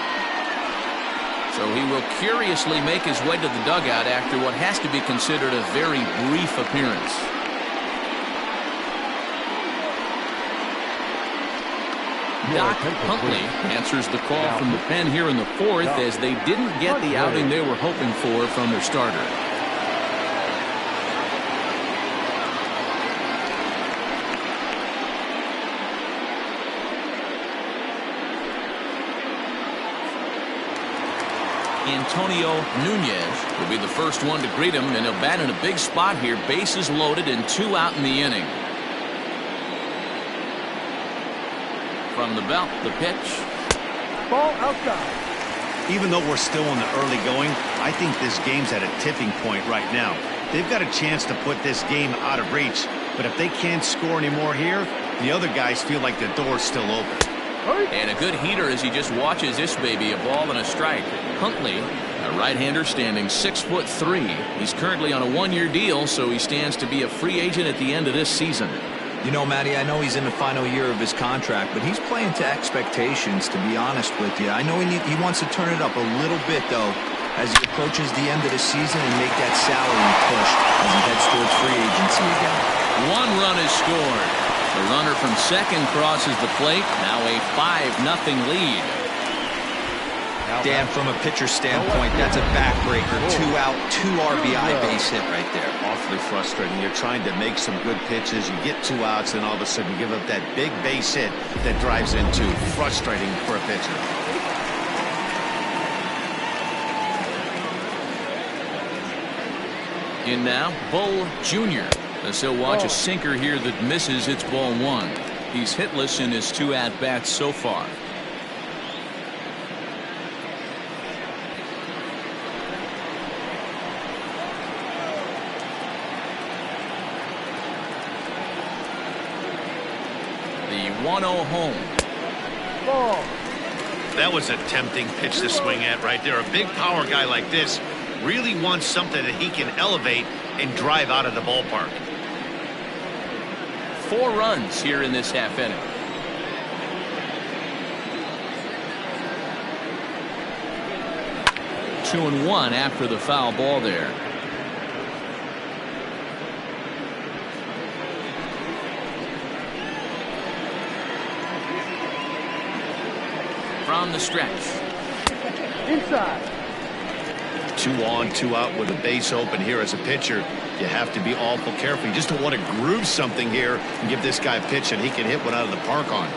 So he will curiously make his way to the dugout after what has to be considered a very brief appearance. Doc Huntley answers the call from the pen here in the 4th as they didn't get the outing they were hoping for from their starter. Antonio Nunez will be the first one to greet him, and he'll bat in a big spot here. Bases loaded and 2 out in the inning. From the belt, the pitch.
Ball outside.
Even though we're still in the early going, I think this game's at a tipping point right now. They've got a chance to put this game out of reach, but if they can't score anymore here, the other guys feel like the door's still open.
And a good heater as he just watches this baby, a ball and a strike. Huntley, a right-hander standing 6'3". He's currently on a 1-year deal, so he stands to be a free agent at the end of this season.
You know, Matty, I know he's in the final year of his contract, but he's playing to expectations, to be honest with you. I know he wants to turn it up a little bit, though, as he approaches the end of the season and make that salary push as he heads towards free agency again.
1 run is scored. The runner from second crosses the plate. Now a 5-0 lead.
Dan, from a pitcher standpoint, that's a backbreaker. 2 out, 2 RBI base hit right there.
Awfully frustrating. You're trying to make some good pitches. You get 2 outs, and all of a sudden you give up that big base hit that drives into frustrating for a pitcher.
In now, Bull Jr. as he'll watch a sinker here that misses. It's ball 1. He's hitless in his 2 at-bats so far. The 1-0 home.
Ball.
That was a tempting pitch to swing at right there. A big power guy like this really wants something that he can elevate and drive out of the ballpark.
4 runs here in this half inning. Two and 1 after the foul ball there. From the stretch.
Inside.
2 on, 2 out with a base open here as a pitcher. You have to be awful careful. You just don't want to groove something here and give this guy a pitch that he can hit one out of the park on.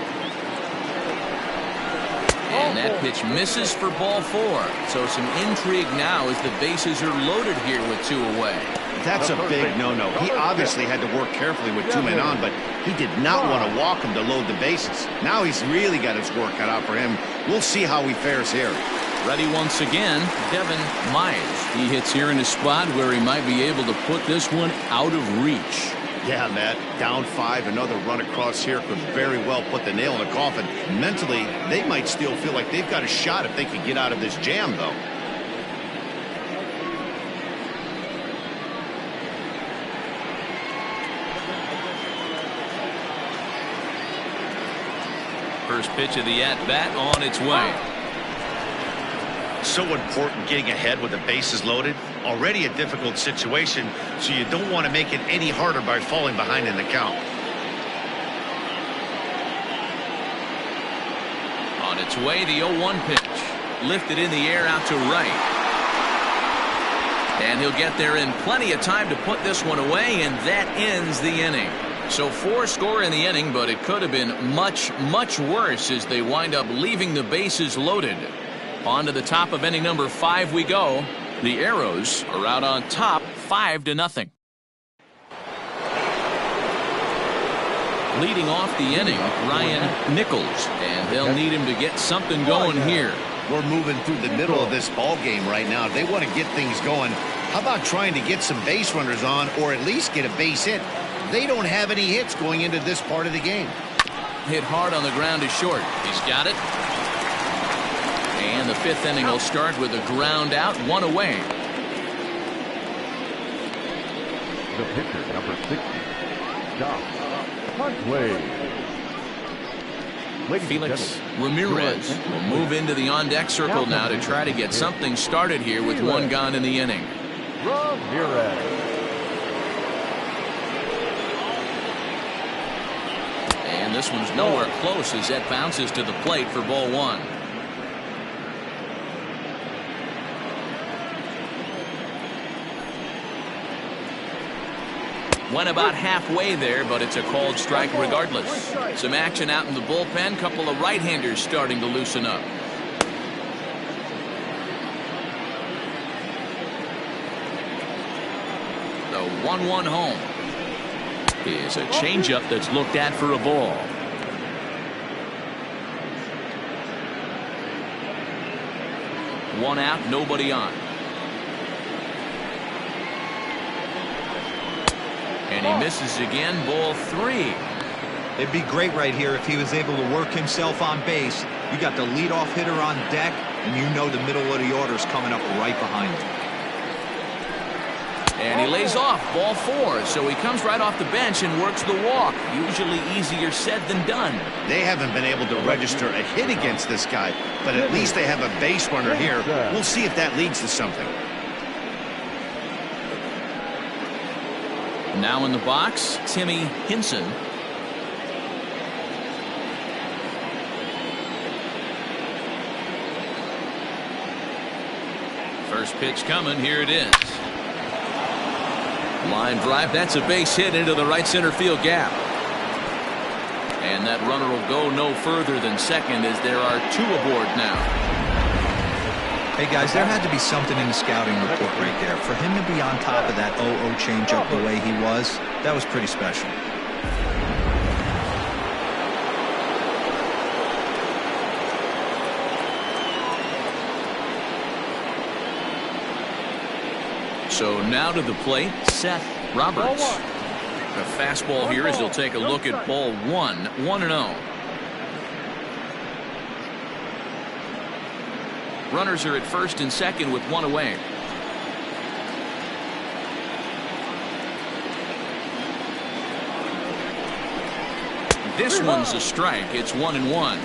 And that pitch misses for ball 4. So some intrigue now as the bases are loaded here with 2 away.
That's a big no-no. He obviously had to work carefully with 2 men on, but he did not want to walk him to load the bases. Now he's really got his work cut out for him. We'll see how he fares here.
Ready once again, Devin Myers. He hits here in a spot where he might be able to put this one out of reach.
Yeah, Matt, down 5, another run across here could very well put the nail in the coffin. Mentally, they might still feel like they've got a shot if they could get out of this jam, though.
First pitch of the at-bat on its way.
So important getting ahead with the bases loaded. Already a difficult situation, so you don't want to make it any harder by falling behind in the count.
On its way, the 0-1 pitch. Lifted in the air out to right. And he'll get there in plenty of time to put this one away, and that ends the inning. So 4 score in the inning, but it could have been much, much worse as they wind up leaving the bases loaded. On to the top of inning number 5 we go. The Arrows are out on top 5-0. Leading off the inning, Ryan Nichols, and they'll need him to get something going here.
We're moving through the middle of this ball game right now. They want to get things going. How about trying to get some base runners on, or at least get a base hit? They don't have any hits going into this part of the game.
Hit hard on the ground to short. He's got it. And the 5th inning will start with a ground out, 1 away.
The pitcher, number 60, Josh Huntway.
Felix Ramirez will move into the on-deck circle now to try to get something started here with 1 gone in the inning.
Ramirez.
And this one's nowhere close as that bounces to the plate for ball 1. Went about halfway there, but it's a called strike regardless. Some action out in the bullpen. Couple of right-handers starting to loosen up. The 1-1 home is a changeup that's looked at for a ball. One out, nobody on. And he misses again, ball 3.
It'd be great right here if he was able to work himself on base. You got the leadoff hitter on deck, and you know the middle of the order's coming up right behind him.
And he lays off, ball 4. So he comes right off the bench and works the walk. Usually easier said than done.
They haven't been able to register a hit against this guy, but at least they have a base runner here. We'll see if that leads to something.
Now in the box, Timmy Hinson. First pitch coming, here it is. Line drive, that's a base hit into the right center field gap. And that runner will go no further than second as there are 2 aboard now.
Hey guys, there had to be something in the scouting report right there. For him to be on top of that 0-0 changeup the way he was, that was pretty special.
So now to the plate, Seth Roberts. A fastball here as he'll take a look at ball 1, 1-0. Runners are at first and second with 1 away. This one's a strike. It's 1-1.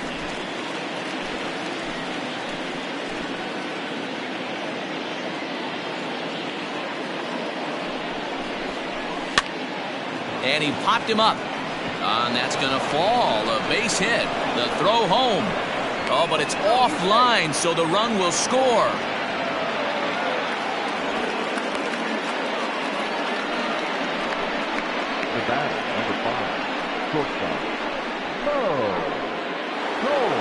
And he popped him up. And that's going to fall. A base hit. The throw home. Oh, but it's offline, so the run will score.
The batter, number 5, shortstop, Mo Cole.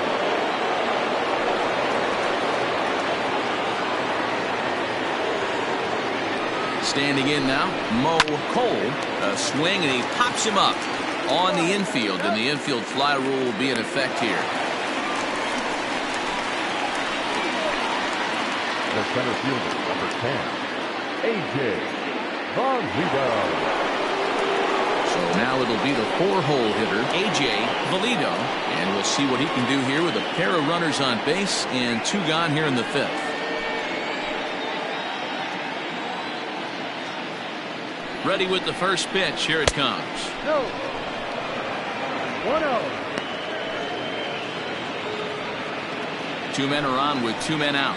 Standing in now, Mo Cole. A swing, and he pops him up on the infield, and the infield fly rule will be in effect here.
The center fielder, number 10, A.J. Valido.
So now it'll be the 4-hole hitter, A.J. Valido. And we'll see what he can do here with a pair of runners on base and 2 gone here in the 5th. Ready with the first pitch. Here it comes.
No. 1-0.
2 men are on with 2 men out.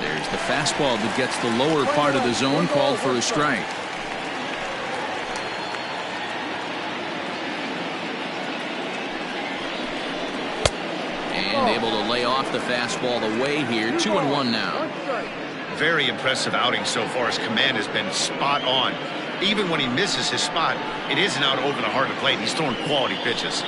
There's the fastball that gets the lower part of the zone, called for a strike. able to lay off the fastball away here. 2-1 now.
Very impressive outing so far. His command has been spot on. Even when he misses his spot, it isn't out over the heart of the plate. He's throwing quality pitches.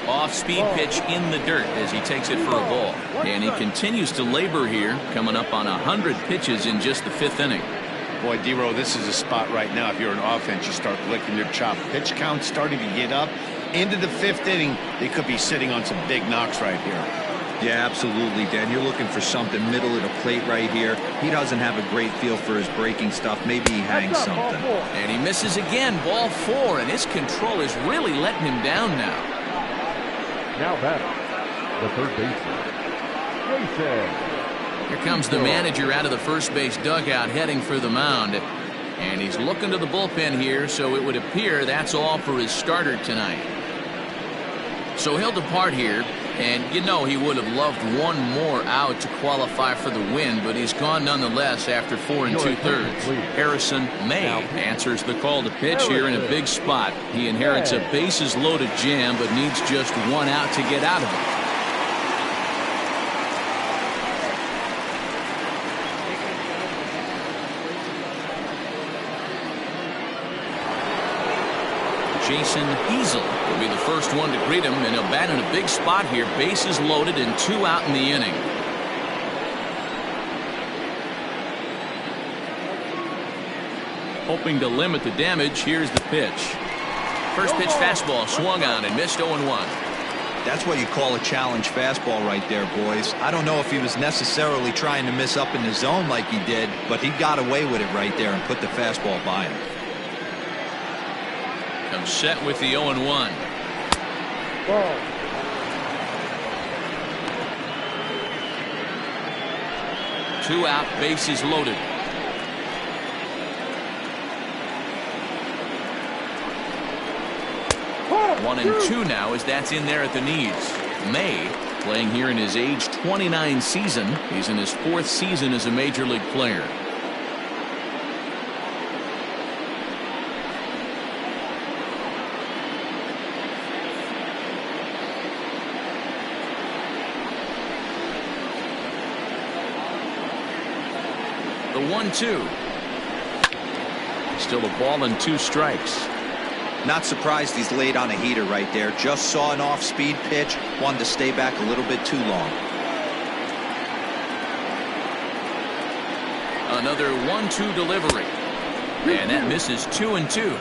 Off-speed pitch in the dirt as he takes it for a ball. And he continues to labor here, coming up on 100 pitches in just the 5th inning.
Boy, D-Row, this is a spot right now. If you're an offense, you start licking your chop. Pitch count starting to get up. Into the 5th inning, they could be sitting on some big knocks right here.
Yeah, absolutely, Dan. You're looking for something middle of the plate right here. He doesn't have a great feel for his breaking stuff. Maybe he hangs something.
And he misses again. Ball 4, and his control is really letting him down now.
Now batting, the third baseman, Jason.
Here comes the manager out of the first base dugout heading for the mound. And he's looking to the bullpen here, so it would appear that's all for his starter tonight. So he'll depart here, and you know he would have loved one more out to qualify for the win, but he's gone nonetheless after 4 2/3. Harrison May answers the call to pitch here in a big spot. He inherits a bases loaded jam, but needs just one out to get out of it. Jason Easel will be the first one to greet him, and he'll bat in a big spot here. Bases loaded and 2 out in the inning. Hoping to limit the damage, here's the pitch. First pitch fastball swung on and missed 0-1.
That's what you call a challenge fastball right there, boys. I don't know if he was necessarily trying to miss up in the zone like he did, but he got away with it right there and put the fastball by him.
Comes set with the 0-1.
Ball.
Two out, bases loaded. One and two now as that's in there at the knees. May playing here in his age 29 season. He's in his 4th season as a major league player. The 1-2. Still a ball and 2 strikes.
Not surprised he's laid on a heater right there. Just saw an off-speed pitch. Wanted to stay back a little bit too long.
Another 1-2 delivery. And that misses 2-2.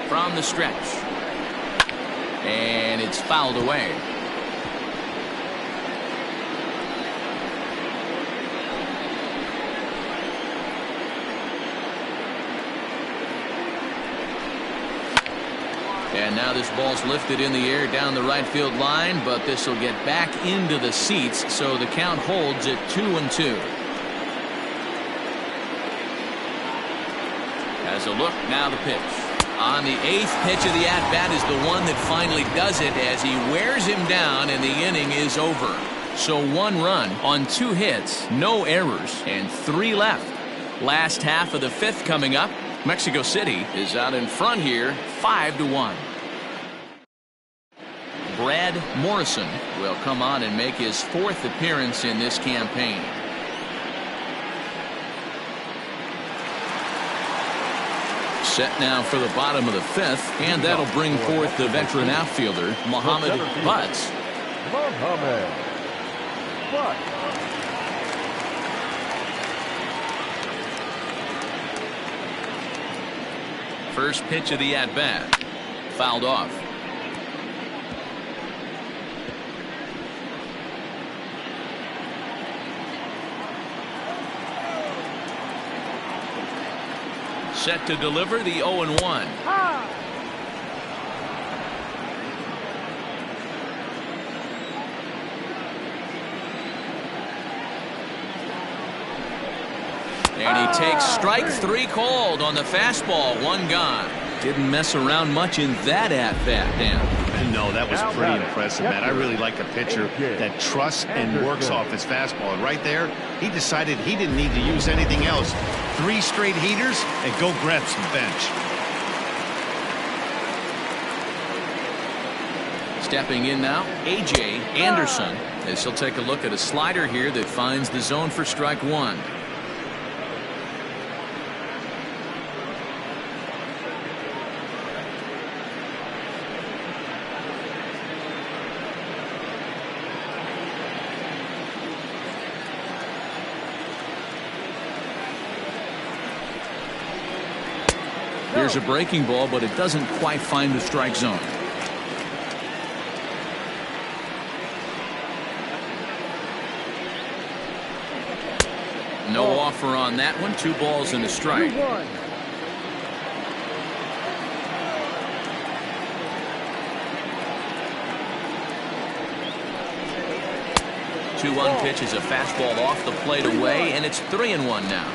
From the stretch. And it's fouled away. And now this ball's lifted in the air down the right field line, but this will get back into the seats, so the count holds at 2-2. As a look, now the pitch. On the 8th pitch of the at-bat is the one that finally does it as he wears him down, and the inning is over. So 1 run on 2 hits, no errors, and 3 left. Last half of the 5th coming up. Mexico City is out in front here, 5-1. Brad Morrison will come on and make his 4th appearance in this campaign. Set now for the bottom of the 5th, and that'll bring forth the veteran outfielder, Mohamed Butts.
Mohamed Butts.
First pitch of the at-bat. Fouled off. Set to deliver the 0-1. And he takes strike 3 called on the fastball. 1 gone. Didn't mess around much in that at-bat, Dan.
And no, that was pretty impressive, man. I really like a pitcher that trusts and works off his fastball. And right there, he decided he didn't need to use anything else. 3 straight heaters and go grab some bench.
Stepping in now, A.J. Anderson, as he'll take a look at a slider here that finds the zone for strike 1. Here's a breaking ball, but it doesn't quite find the strike zone. No offer on that one. 2 balls and a strike.
2-1.
Two-one pitch is a fastball off the plate away, and it's 3-1 now.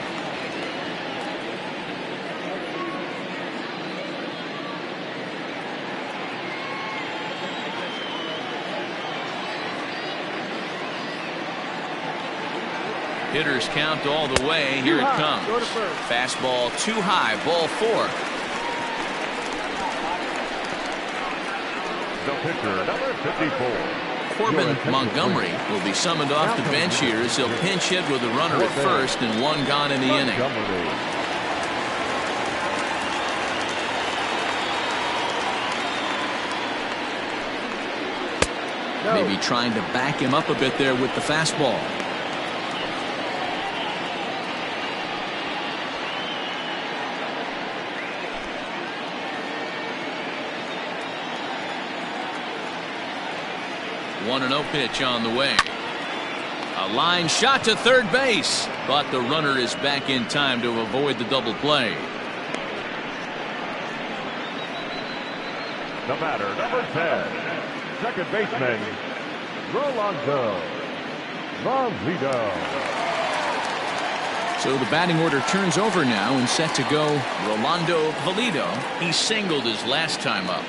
Hitters count all the way. Here it comes. Fastball too high. Ball 4.
The pitcher, number 54.
Corbin Montgomery will be summoned off the bench here as he'll pinch hit with a runner at first and 1 gone in the inning. Maybe trying to back him up a bit there with the fastball. One 1-0 pitch on the way. A line shot to third base, but the runner is back in time to avoid the double play.
The batter, number 10, second baseman, Rolando Valido.
So the batting order turns over now and set to go Rolando Valido. He singled his last time up.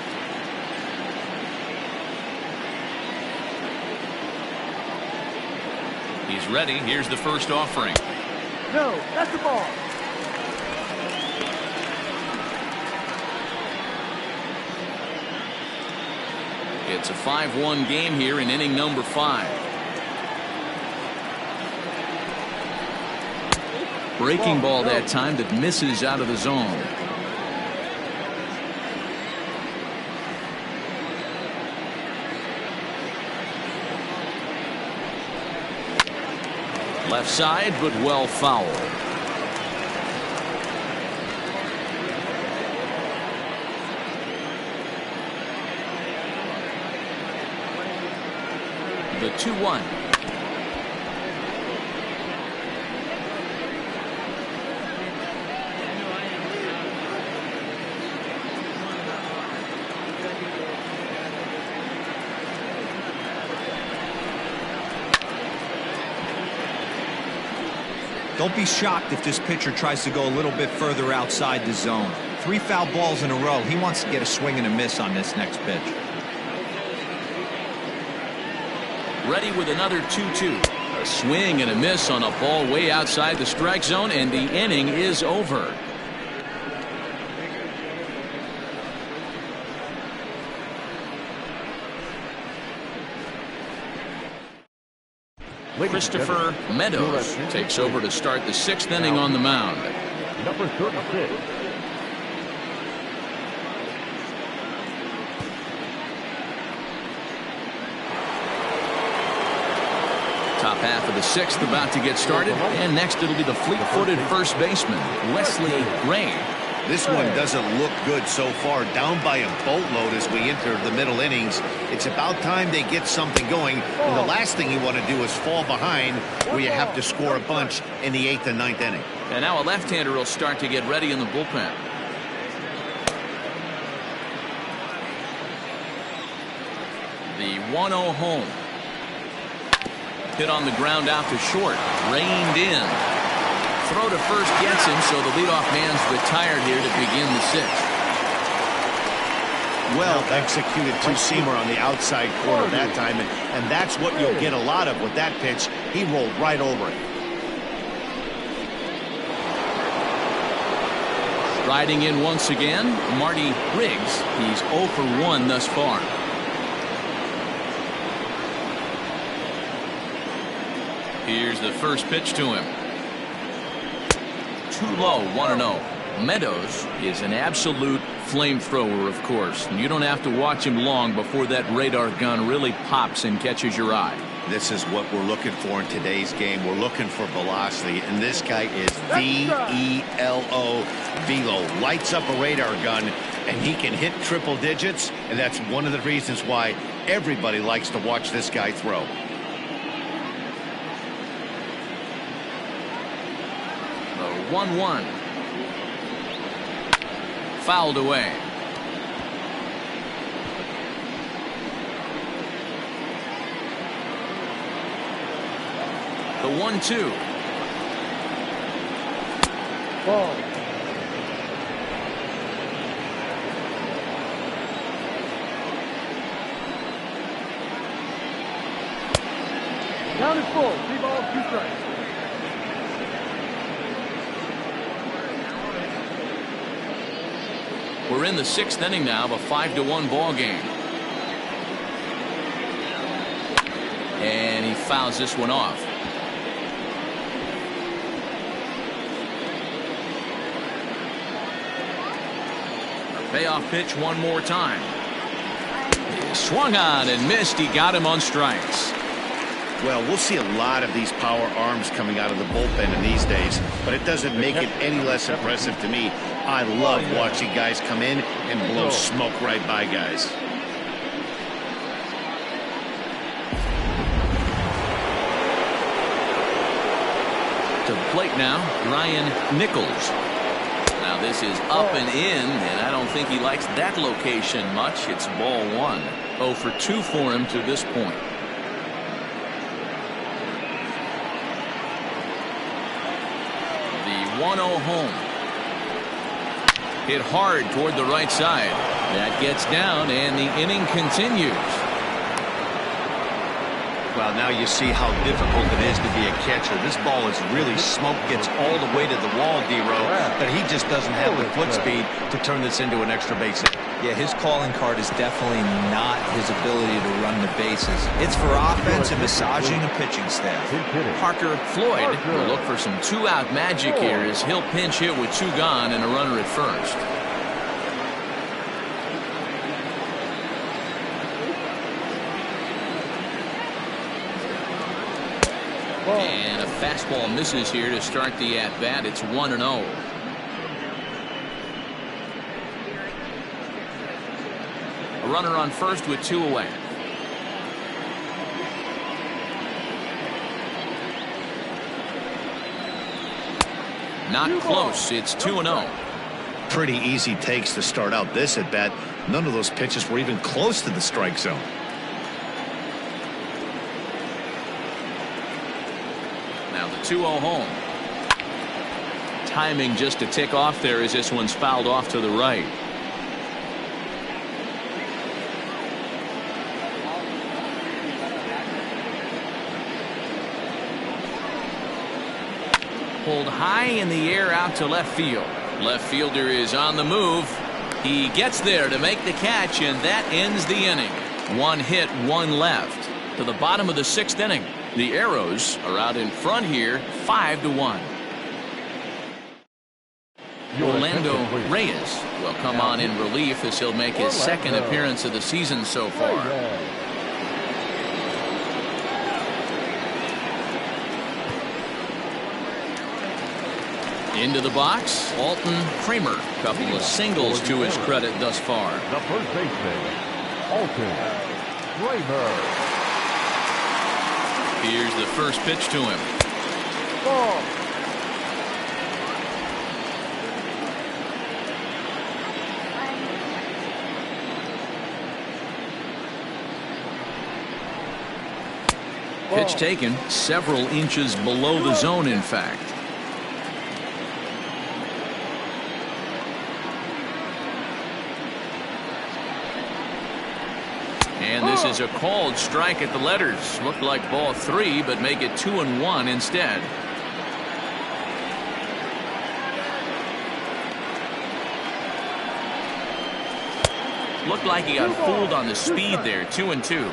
He's ready. Here's the first offering.
No, that's the ball.
It's a 5-1 game here in inning number 5. Breaking ball that time that misses out of the zone. Left side, but well fouled. The 2-1.
Don't be shocked if this pitcher tries to go a little bit further outside the zone. 3 foul balls in a row. He wants to get a swing and a miss on this next pitch.
Ready with another 2-2. A swing and a miss on a ball way outside the strike zone, and the inning is over. Christopher Meadows takes over to start the 6th inning on the mound.
Number 36.
Top half of the 6th about to get started, and next it'll be the fleet-footed first baseman, Wesley Ray.
This one doesn't look good so far. Down by a boatload as we enter the middle innings. It's about time they get something going. And the last thing you want to do is fall behind where you have to score a bunch in the 8th and 9th inning.
And now a left-hander will start to get ready in the bullpen. The 1-0 home. Hit on the ground out to short. Reined in. throw to first gets him, so the leadoff man's retired here to begin the sixth.
Well executed two-seamer on the outside corner that time, and that's what you'll get a lot of with that pitch. He rolled right over it.
Riding in once again, Marty Riggs. He's 0 for 1 thus far. Here's the first pitch to him. Too low, 1-0. Meadows is an absolute flamethrower, of course, and you don't have to watch him long before that radar gun really pops and catches your eye.
This is what we're looking for in today's game. We're looking for velocity, and this guy is V-E-L-O, velo. Lights up a radar gun, and he can hit triple digits, and that's one of the reasons why everybody likes to watch this guy throw.
The 1-1. Fouled away. The 1-2.
Ball. Count is full. 3 balls, 2 strikes.
We're in the 6th inning now of a 5-1 ball game. And he fouls this one off. Payoff pitch one more time. He swung on and missed. He got him on strikes.
Well, we'll see a lot of these power arms coming out of the bullpen in these days, but it doesn't make it any less impressive to me. I love watching guys come in and blow smoke right by guys.
To the plate now, Ryan Nichols. Now this is up and in, and I don't think he likes that location much. It's ball 1. 0 for 2 for him to this point. The 1-0 home. Hit hard toward the right side. That gets down, and the inning continues.
Well, now you see how difficult it is to be a catcher. This ball is really smoke, gets all the way to the wall, D-Row, but he just doesn't have the foot speed to turn this into an extra base hit.
Yeah, his calling card is definitely not his ability to run the bases. It's for offense and massaging the pitching staff.
Parker Floyd will look for some 2-out magic here as he'll pinch hit with 2 gone and a runner at first. And a fastball misses here to start the at-bat. It's 1-0. A runner on first with 2 away. Not close. It's 2-0.
Pretty easy takes to start out this at-bat. None of those pitches were even close to the strike zone.
Now the 2-0 home. Timing just a tick off there as this one's fouled off to the right. Pulled high in the air out to left field. Left fielder is on the move. He gets there to make the catch, and that ends the inning. 1 hit, 1 left. To the bottom of the 6th inning. The Arrows are out in front here, 5-1. Orlando Reyes will come on in relief as he'll make his 2nd appearance of the season so far. Into the box, Alton Kramer. Couple of singles to his credit thus far.
The first baseman, Alton Kramer.
Here's the first pitch to him.
Ball.
Pitch taken several inches below the zone, in fact. This is a called strike at the letters. Looked like ball 3, but make it 2-1 instead. Looked like he got fooled on the speed there. 2-2.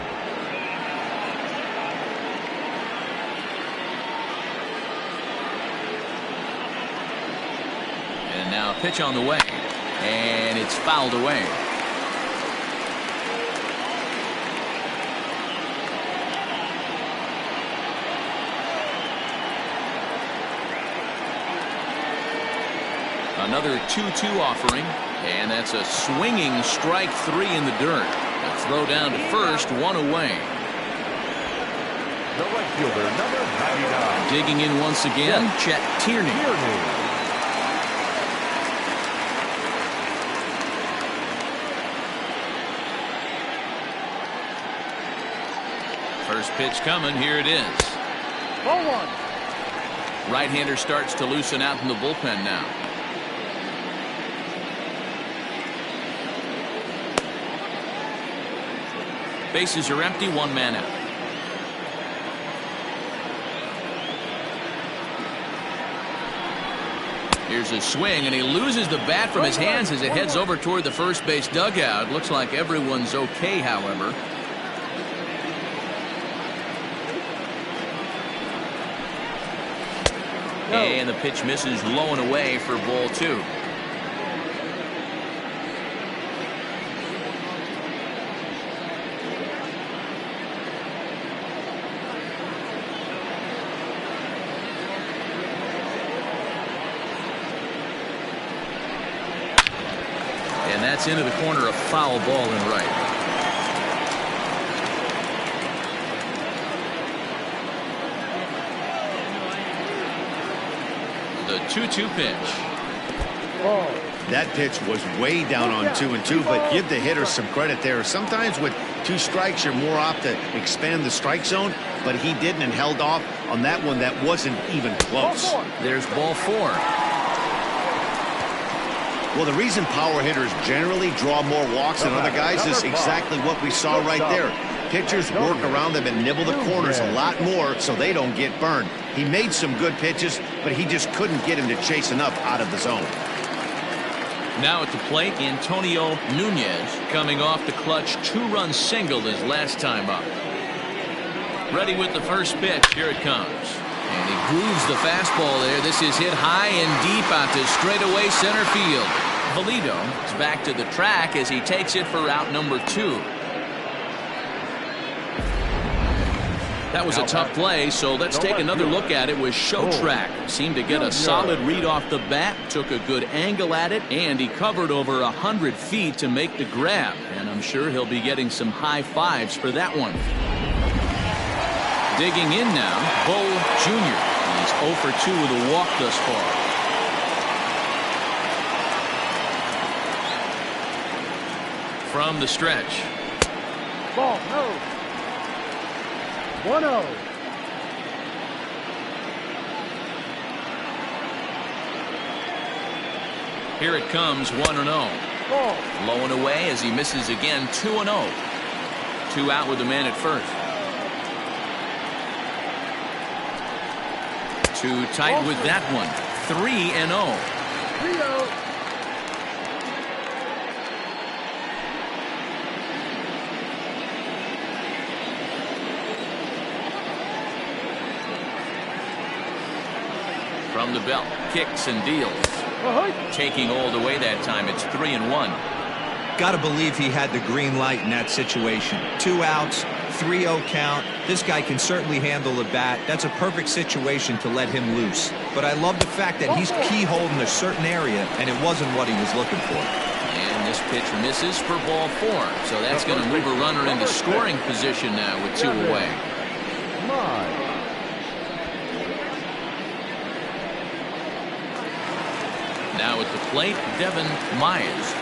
And now a pitch on the way. And it's fouled away. Another 2-2 offering, and that's a swinging strike 3 in the dirt. A throw down to first, 1 away.
The right fielder, number 99.
Digging in once again, Chet Tierney. First pitch coming, here it is.
Ball 1.
Right-hander starts to loosen out in the bullpen now. Bases are empty, 1 man out. Here's a swing, and he loses the bat from his hands as it heads over toward the first base dugout. Looks like everyone's okay, however. And the pitch misses low and away for ball 2. And that's into the corner, a foul ball in right. The 2-2 pitch.
That pitch was way down on 2-2, but give the hitter some credit there. Sometimes with 2 strikes, you're more apt to expand the strike zone, but he didn't and held off on that one that wasn't even close.
There's ball 4.
Well, the reason power hitters generally draw more walks than other guys is exactly what we saw right there. Pitchers work around them and nibble the corners a lot more so they don't get burned. He made some good pitches, but he just couldn't get him to chase enough out of the zone.
Now at the plate, Antonio Nunez coming off the clutch 2-run single his last time up. Ready with the first pitch. Here it comes. And he grooves the fastball there. This is hit high and deep out to straightaway center field. Valido is back to the track as he takes it for out number 2. That was a tough play, so let's take another look at it with Showtrack. Seemed to get a solid read off the bat, took a good angle at it, and he covered over 100 feet to make the grab. And I'm sure he'll be getting some high fives for that one. Digging in now, Bo Jr. He's 0 for 2 with a walk thus far. From the stretch.
Ball, no. 1-0.
Here it comes, 1-0. Low and away as he misses again, 2-0. 2 out with the man at first. Too tight with that one. 3-0.
3-0.
From the belt, kicks and deals. Taking all the way that time. It's 3-1.
Got to believe he had the green light in that situation. 2 outs, 3-0 count. This guy can certainly handle the bat. That's a perfect situation to let him loose. But I love the fact that he's keyholed in a certain area, and it wasn't what he was looking for.
And this pitch misses for ball 4. So that's going to move a runner into scoring position now with 2 away. Now at the plate, Devin Myers.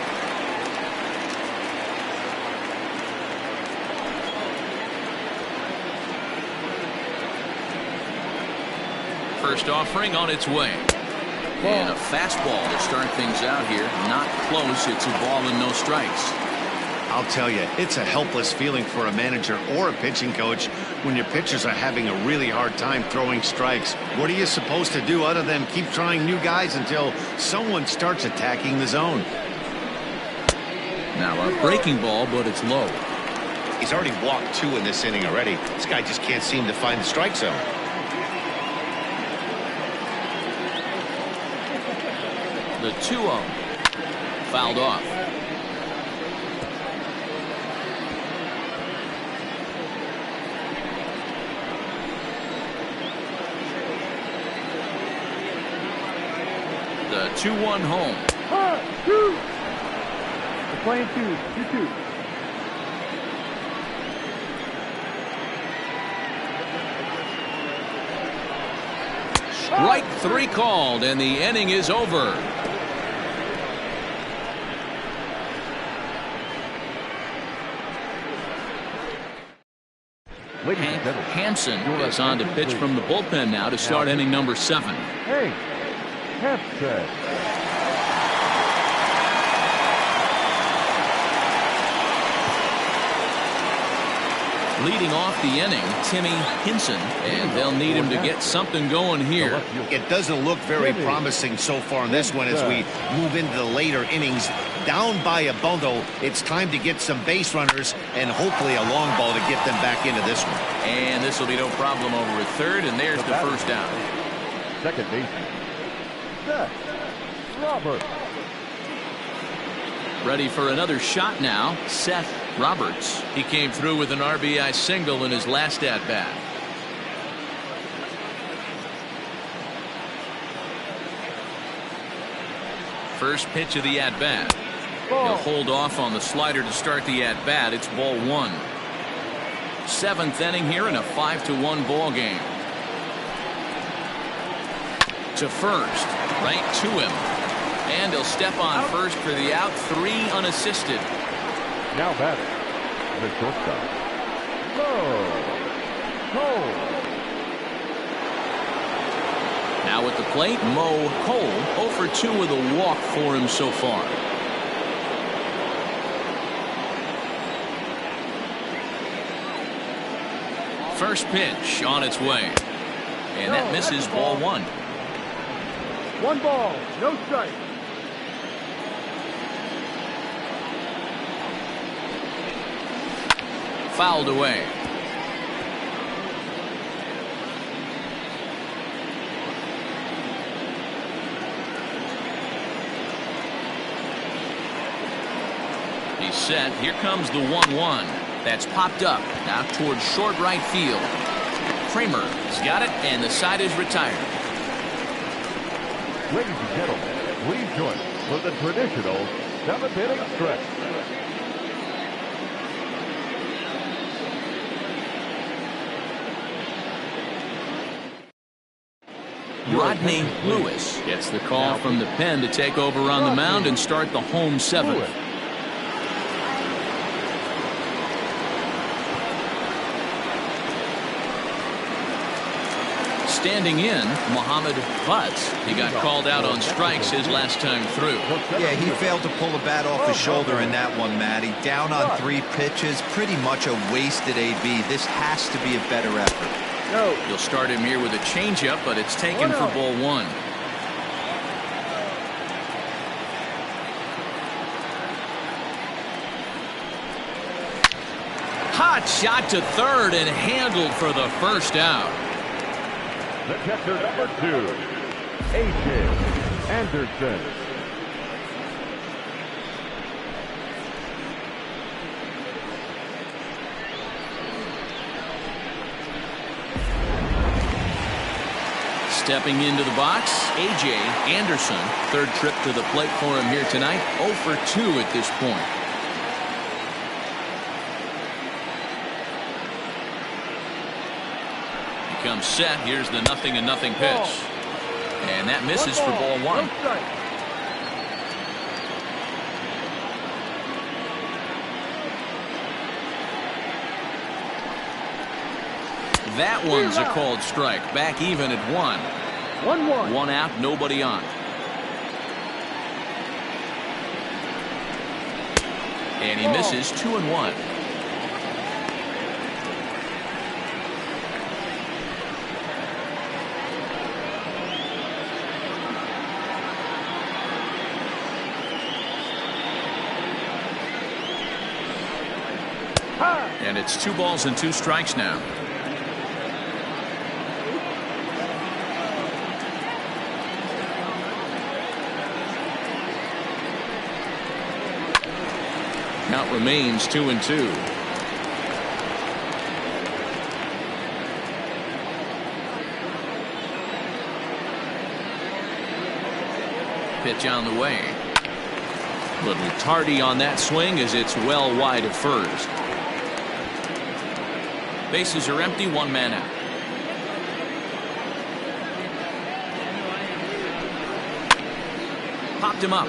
First offering on its way. And a fastball to start things out here. Not close. It's a ball and no strikes.
I'll tell you, it's a helpless feeling for a manager or a pitching coach when your pitchers are having a really hard time throwing strikes. What are you supposed to do other than keep trying new guys until someone starts attacking the zone?
Now a breaking ball, but it's low.
He's already walked 2 in this inning already. This guy just can't seem to find the strike zone.
The 2-0. Fouled off. The 2-1 home.
2. We're playing 2-2.
Strike 3 called, and the inning is over. Hanson gets on to pitch from the bullpen now to start inning number 7.
Hey, Hanson.
Leading off the inning, Timmy Hinson, and they'll need him to get something going here.
It doesn't look very promising so far in this one as we move into the later innings. Down by a bundle, it's time to get some base runners and hopefully a long ball to get them back into this one.
And this will be no problem over at third, and there's the first down.
Second baseman, Seth Roberts.
Ready for another shot now, Seth Roberts. He came through with an RBI single in his last at-bat. First pitch of the at-bat. He'll hold off on the slider to start the at-bat. It's ball 1. 7th inning here in a 5-1 ball game. To first, right to him. And he'll step on first for the out. 3 unassisted.
Now batting, the shortstop, Cole.
Now at the plate, Mo Cole, 0 for 2 with a walk for him so far. First pitch on its way. And that misses ball 1.
1 ball, no strike.
Fouled away. He's set. Here comes the 1-1. That's popped up now towards short right field. Kramer's got it, and the side is retired.
Ladies and gentlemen, please join us for the traditional 7th inning stretch.
Rodney Lewis gets the call from the pen to take over on the mound and start the home 7th. Standing in, Muhammad Butts. He got called out on strikes his last time through.
Yeah, he failed to pull the bat off his shoulder in that one, Matty. Down on 3 pitches, pretty much a wasted AB. This has to be a better effort.
You'll start him here with a changeup, but it's taken for ball 1. Hot shot to third and handled for the first out.
The catcher number 2, A.J. Anderson.
Stepping into the box, A.J. Anderson. 3rd trip to the plate for him here tonight. 0 for 2 at this point. He comes set. Here's the 0-0 pitch. And that misses for ball 1. That one's a called strike. Back even at 1.
1-1.
1 out, nobody on. And he misses 2-1. And it's 2 balls and 2 strikes now. Count remains 2-2. Pitch on the way. Little tardy on that swing as it's well wide of first. Bases are empty, 1 man out. Popped him up.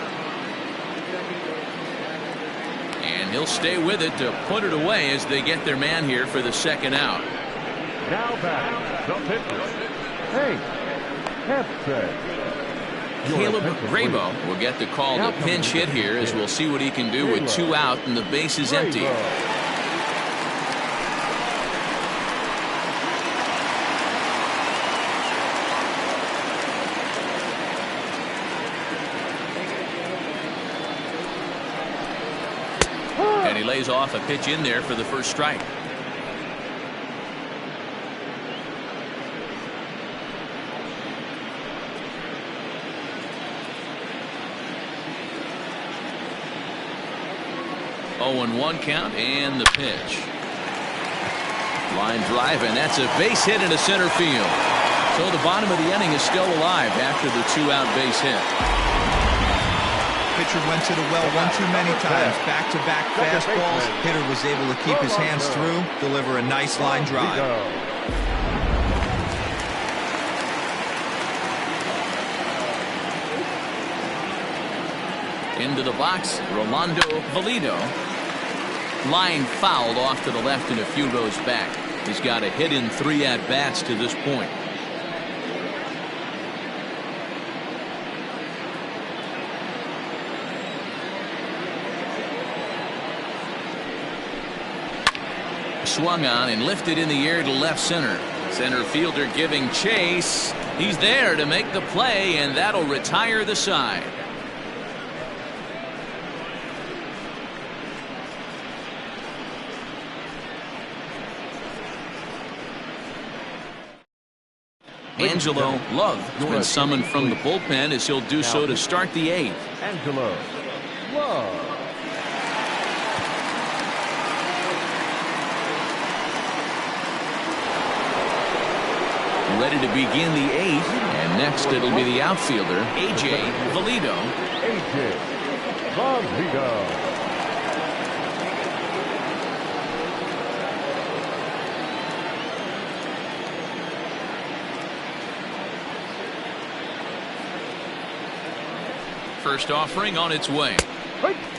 And he'll stay with it to put it away as they get their man here for the 2nd out.
Now back, the pitcher. Hey, Hempstead.
Caleb Grabo will get the call to pinch hit here as we'll see what he can do with 2 out and the base is empty. And he lays off a pitch in there for the first strike. Oh, and 1 count and the pitch. Line drive, and that's a base hit into center field. So the bottom of the inning is still alive after the 2-out base hit.
Pitcher went to the well one too many times. Back-to-back fastballs. Hitter was able to keep his hands through, deliver a nice line drive.
Into the box, Rolando Valido. Line fouled off to the left and a few rows back. He's got a hit in 3 at-bats to this point. Swung on and lifted in the air to left center. Center fielder giving chase. He's there to make the play, and that'll retire the side. Angelo Love has been summoned from the bullpen as he'll do so to start the 8th.
Angelo Love.
Ready to begin the 8th, and next it'll be the outfielder, A.J. Valido.
A.J. Valido.
First offering on its way.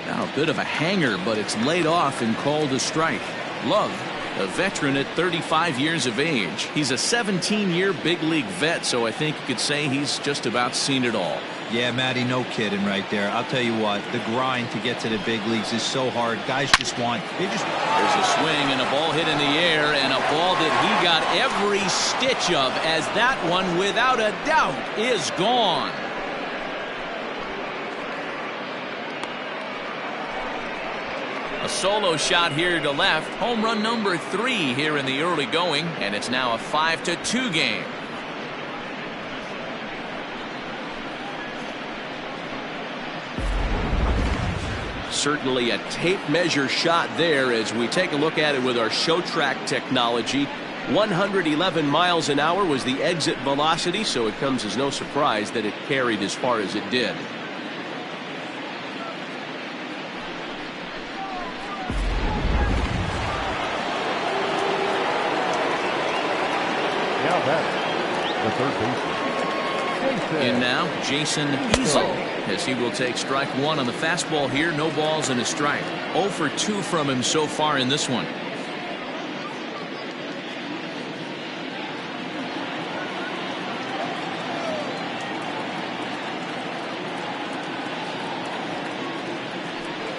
Now a bit of a hanger, but it's laid off and called a strike. Love, a veteran at 35 years of age. He's a 17-year big league vet, so I think you could say he's just about seen it all.
Yeah, Matty, no kidding right there. I'll tell you what, the grind to get to the big leagues is so hard. Guys just want,
There's a swing and a ball hit in the air, and a ball that he got every stitch of, as that one, without a doubt, is gone. A solo shot here to left. Home run number 3 here in the early going, and it's now a 5-2 game. Certainly a tape measure shot there as we take a look at it with our show track technology. 111 miles an hour was the exit velocity, so it comes as no surprise that it carried as far as it did.
The third baseman.
In now, Jason Easel, as he will take strike 1 on the fastball here. No balls and a strike. 0 for 2 from him so far in this one.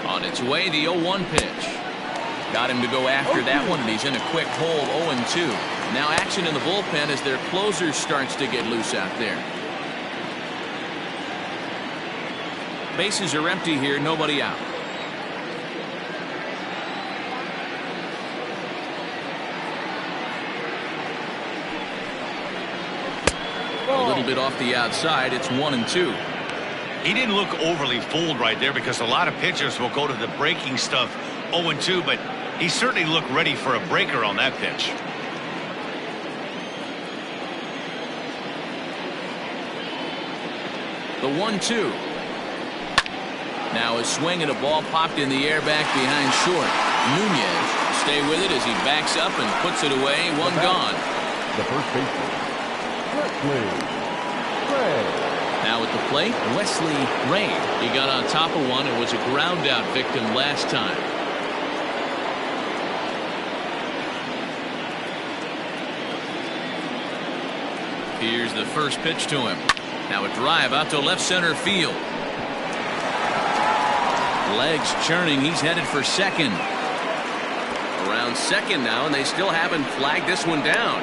On its Gets away the 0-1 pitch. Got him to go after that one, and he's in a quick hold. 0-2. Now action in the bullpen as their closer starts to get loose out there. Bases are empty here, nobody out. A little bit off the outside. It's 1-2.
He didn't look overly fooled right there because a lot of pitchers will go to the breaking stuff 0-2, but he certainly looked ready for a breaker on that pitch.
The 1-2. Now a swing and a ball popped in the air back behind short. Nunez will stay with it as he backs up and puts it away. One gone.
The first baseman, Wesley Ray.
Now at the plate, Wesley Ray. He got on top of one and was a ground out victim last time. Here's the first pitch to him. Now a drive out to left center field. Legs churning. He's headed for second. Around second now, and they still haven't flagged this one down.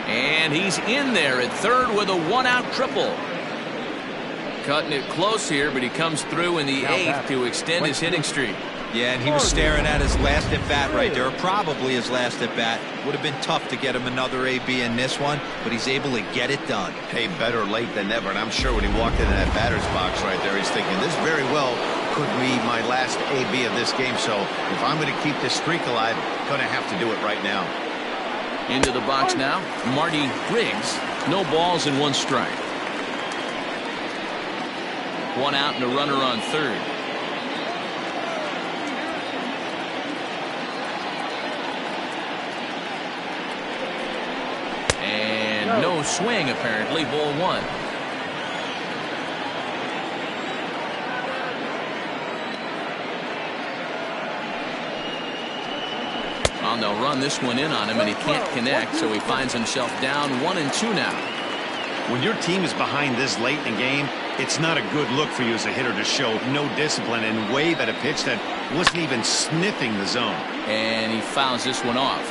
And he's in there at third with a one-out triple. Cutting it close here, but he comes through in the eighth to extend his hitting streak.
Yeah, and he was staring at his last at-bat right there, or probably his last at-bat. Would have been tough to get him another AB in this one, but he's able to get it done.
Hey, better late than never, and I'm sure when he walked into that batter's box right there, he's thinking, this very well could be my last AB of this game, so if I'm going to keep this streak alive, I'm going to have to do it right now.
Into the box now, Marty Riggs. No balls and one strike. One out and a runner on third. And no swing apparently. Ball one. Well, they'll run this one in on him, and he can't connect, so he finds himself down 1-2 now.
When your team is behind this late in the game, it's not a good look for you as a hitter to show no discipline and wave at a pitch that wasn't even sniffing the zone.
And he fouls this one off.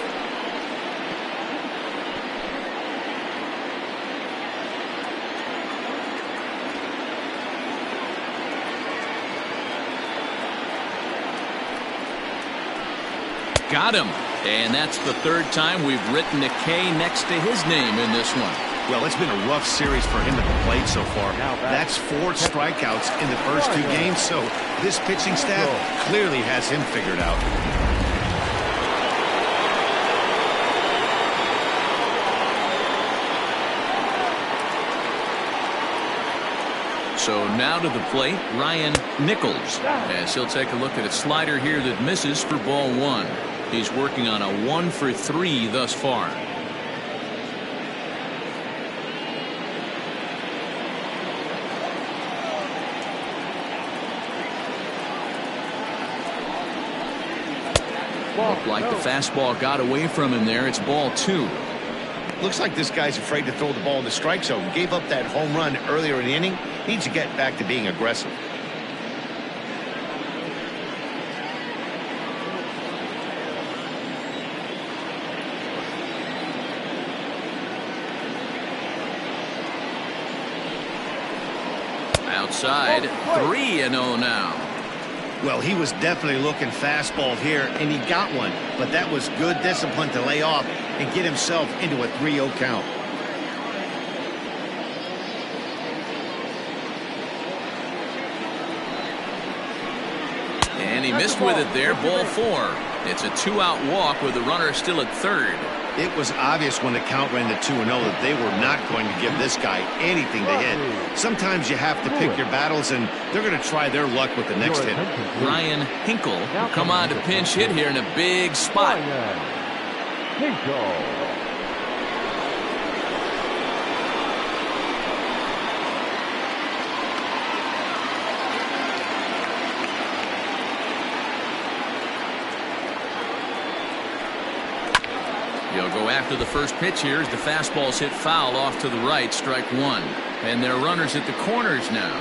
Got him. And that's the third time we've written a K next to his name in this one.
Well, it's been a rough series for him at the plate so far. That's 4 strikeouts in the first 2 games, so this pitching staff clearly has him figured out.
So now to the plate, Ryan Nichols, as he'll take a look at a slider here that misses for ball one. He's working on a 1-for-3 thus far. Looked like the fastball got away from him there. It's ball 2.
Looks like this guy's afraid to throw the ball in the strike zone. Gave up that home run earlier in the inning. Needs to get back to being aggressive.
Outside, 3-0 now.
Well, he was definitely looking fastball here, and he got one. But that was good discipline to lay off and get himself into a 3-0 count.
And he missed with it there, ball 4. It's a 2-out walk with the runner still at third.
It was obvious when the count ran to 2-0 that they were not going to give this guy anything to hit. Sometimes you have to pick your battles, and they're going to try their luck with the next hit.
Ryan Hinkle will come on to pinch hit here in a big spot. He'll go after the first pitch here as the fastball's hit foul off to the right, strike 1. And they're runners at the corners now.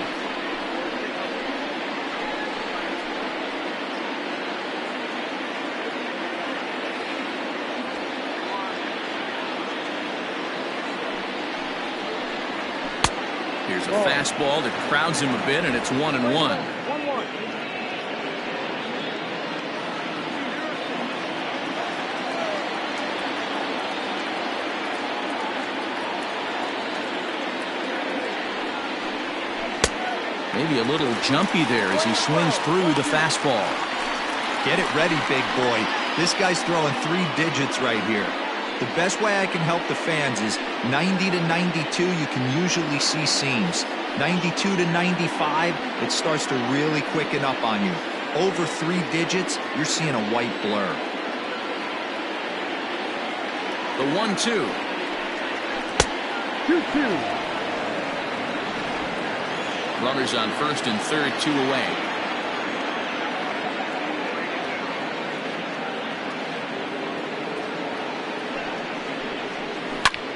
Here's a fastball that crowds him a bit, and it's 1-1.
1-1.
Maybe a little jumpy there as he swings through the fastball.
Get it ready, big boy. This guy's throwing 3 digits right here. The best way I can help the fans is 90 to 92, you can usually see seams. 92 to 95, it starts to really quicken up on you. Over 3 digits, you're seeing a white blur.
The 1-2.
2-2.
Runners on first and third, 2 away.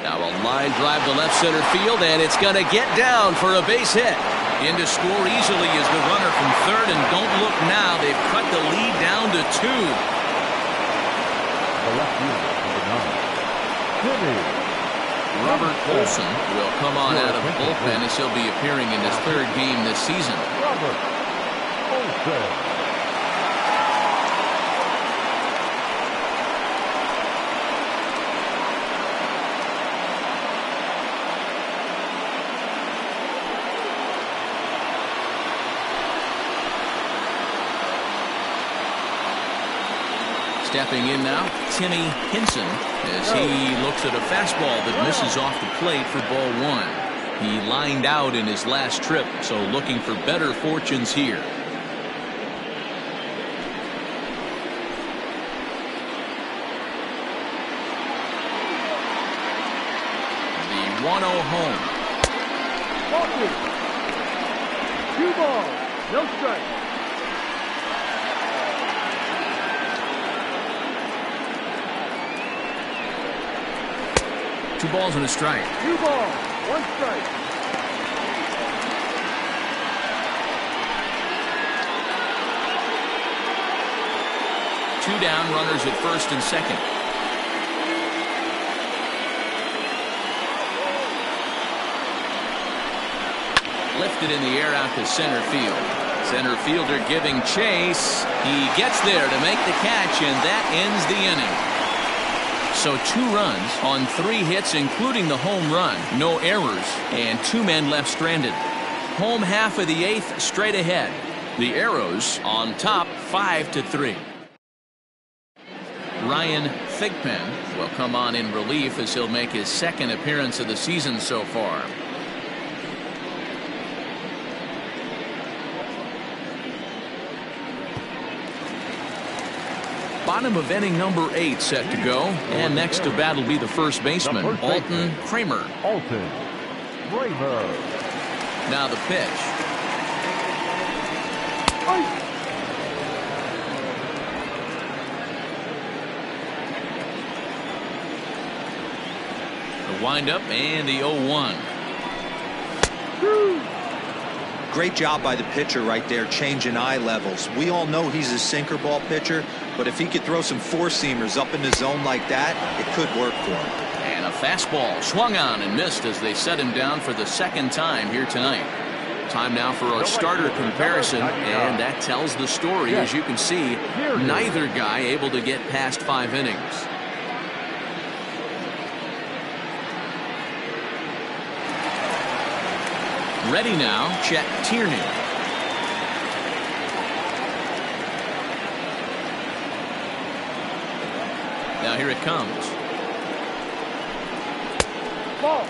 Now a line drive to left center field, and it's going to get down for a base hit. In to score easily is the runner from third, and don't look now, they've cut the lead down to 2.
The left fielder, number 9, Jimmy.
Robert Olson will come on out of the bullpen as he'll be appearing in his 3rd game this season.
Robert Olson.
Stepping in now, Timmy Henson, as he looks at a fastball that misses off the plate for ball 1. He lined out in his last trip, so looking for better fortunes here. The 1-0 home.
2 balls, no strikes.
2 balls and a strike.
2 balls, 1 strike.
Two down, runners at first and second. Lifted in the air out to center field. Center fielder giving chase. He gets there to make the catch, and that ends the inning. So 2 runs on 3 hits, including the home run. No errors, and 2 men left stranded. Home half of the 8th straight ahead. The Arrows on top 5-3. Ryan Thigpen will come on in relief as he'll make his 2nd appearance of the season so far. Bottom of inning number 8 set to go, and next to bat will be the first baseman, Alton Kramer.
Alton Kramer.
Now the pitch. The windup and the 0-1.
Great job by the pitcher right there, changing eye levels. We all know he's a sinker ball pitcher, but if he could throw some 4-seamers up in the zone like that, it could work for him.
And a fastball swung on and missed as they set him down for the 2nd time here tonight. Time now for a starter comparison, and that tells the story. As you can see, neither guy able to get past 5 innings. Ready now, Chet Tierney. Now here it comes.
Ball.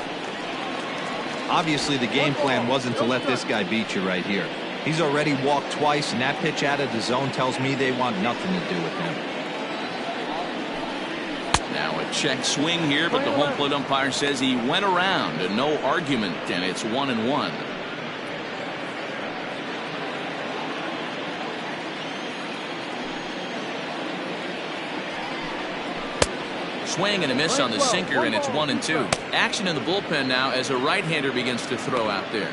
Obviously, the game plan wasn't to let this guy beat you right here. He's already walked twice, and that pitch out of the zone tells me they want nothing to do with him.
Now a check swing here, but the home plate umpire says he went around and no argument, and it's 1-1. Swing and a miss on the sinker, and it's 1-2. Action in the bullpen now as a right-hander begins to throw out there.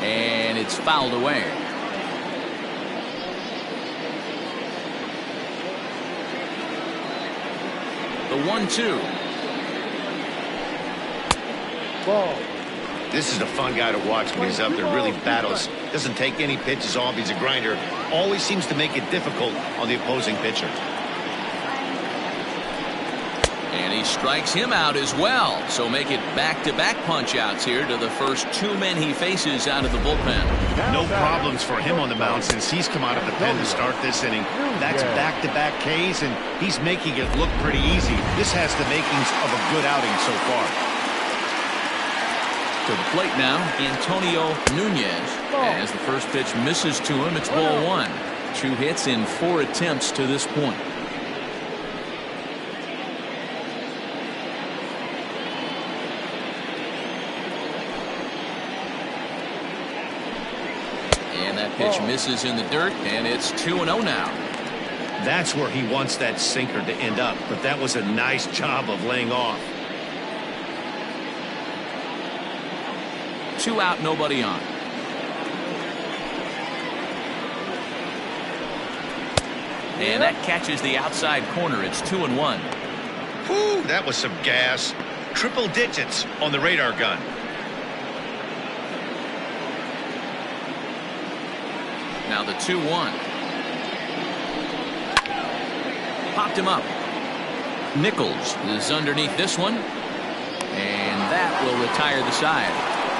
And it's fouled away. The 1-2.
Ball.
This is a fun guy to watch when he's up there. Really battles. Doesn't take any pitches off. He's a grinder. Always seems to make it difficult on the opposing pitcher.
And he strikes him out as well. So make it back-to-back punch-outs here to the first 2 men he faces out of the bullpen.
No problems for him on the mound since he's come out of the pen to start this inning. That's back-to-back Ks, and he's making it look pretty easy. This has the makings of a good outing so far.
To the plate now, Antonio Nunez. As the first pitch misses to him, it's ball 1. 2 hits in 4 attempts to this point. And that pitch misses in the dirt, and it's 2-0 now.
That's where he wants that sinker to end up, but that was a nice job of laying off.
2 out, nobody on. And that catches the outside corner. It's 2-1.
Whew, that was some gas. Triple digits on the radar gun.
Now the 2-1. Popped him up. Nichols is underneath this one. And that will retire the side.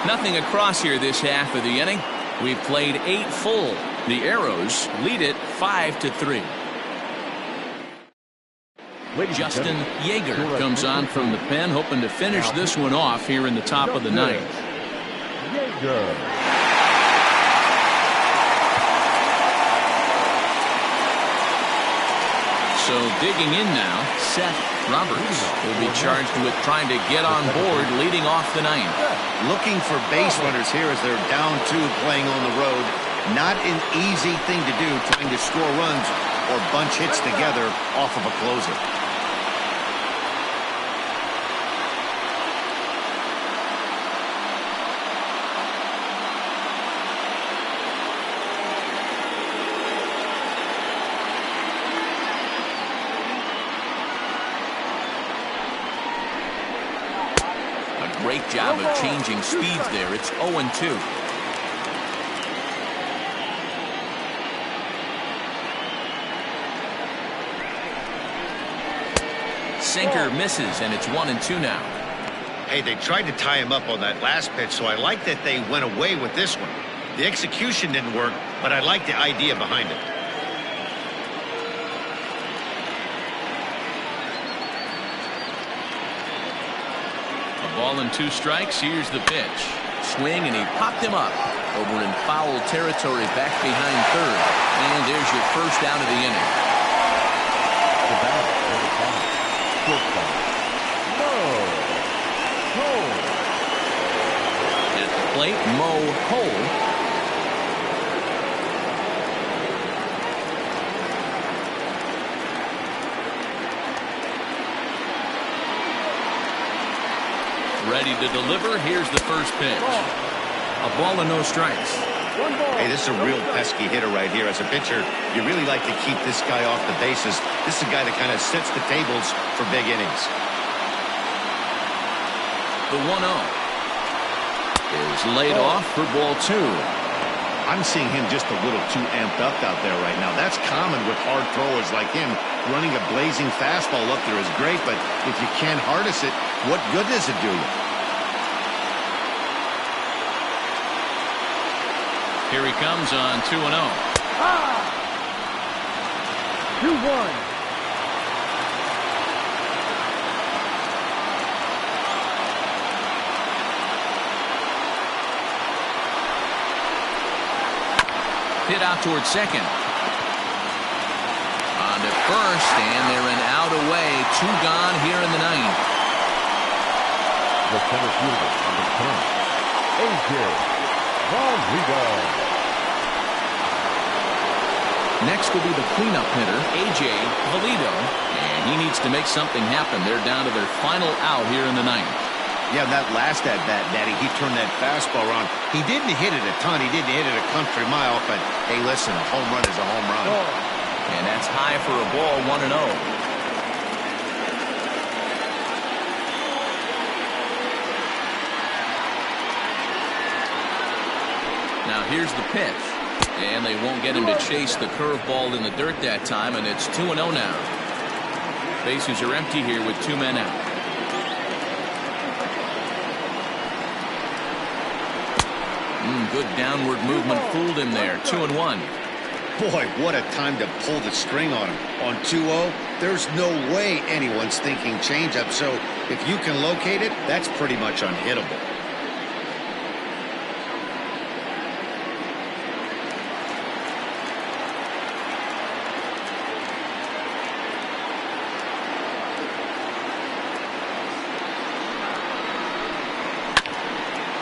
Nothing across here this half of the inning. We've played 8 full. The Arrows lead it 5-3. Justin Yeager comes on from the pen, hoping to finish this one off here in the top of the 9th.
Yeager.
So digging in now, Seth Roberts will be charged with trying to get on board leading off the 9th.
Looking for base runners here as they're down 2 playing on the road. Not an easy thing to do, trying to score runs or bunch hits together off of a closer.
Great job of changing speeds there. It's 0-2. Sinker misses, and it's 1-2 now.
Hey, they tried to tie him up on that last pitch, so I like that they went away with this one. The execution didn't work, but I like the idea behind it.
Ball and 2 strikes. Here's the pitch. Swing, and he popped him up over in foul territory back behind third. And there's your first out of the inning.
The batter for the Cubs. Shortstop. Mo Cole.
At the plate, Mo Cole. Ready to deliver. Here's the first pitch. A ball and no strikes.
Hey, this is a real pesky hitter right here. As a pitcher, you really like to keep this guy off the bases. This is a guy that kind of sets the tables for big innings.
The 1-0 is laid off for ball 2.
I'm seeing him just a little too amped up out there right now. That's common with hard throwers like him. Running a blazing fastball up there is great, but if you can't harness it, what good does it do you?
Here he comes on 2-0.
2-1.
Hit out towards second. On to first, and they're an out away. 2 gone here in the 9th.
The center fielder on the turn. A.J. Rodriguez.
Next will be the cleanup hitter, A.J. Valido. And he needs to make something happen. They're down to their final out here in the 9th.
Yeah, that last at-bat, Daddy, he turned that fastball around. He didn't hit it a ton. He didn't hit it a country mile. But, hey, listen, a home run is a home run.
And that's high for a ball, 1-0. here's the pitch. And they won't get him to chase the curveball in the dirt that time, and it's 2-0 now. Bases are empty here with 2 men out. Good downward movement fooled him there. 2-1.
Boy, what a time to pull the string on him. On 2-0, there's no way anyone's thinking changeup. So if you can locate it, that's pretty much unhittable.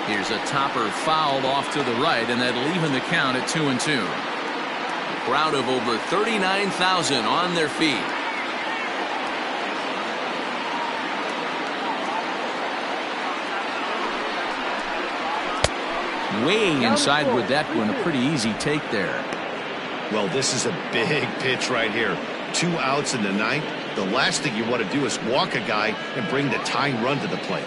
Here's a topper fouled off to the right, and that'll even the count at 2-2. A crowd of over 39,000 on their feet. Weighing inside with that one, a pretty easy take there.
Well, this is a big pitch right here. 2 outs in the ninth. The last thing you want to do is walk a guy and bring the tying run to the plate.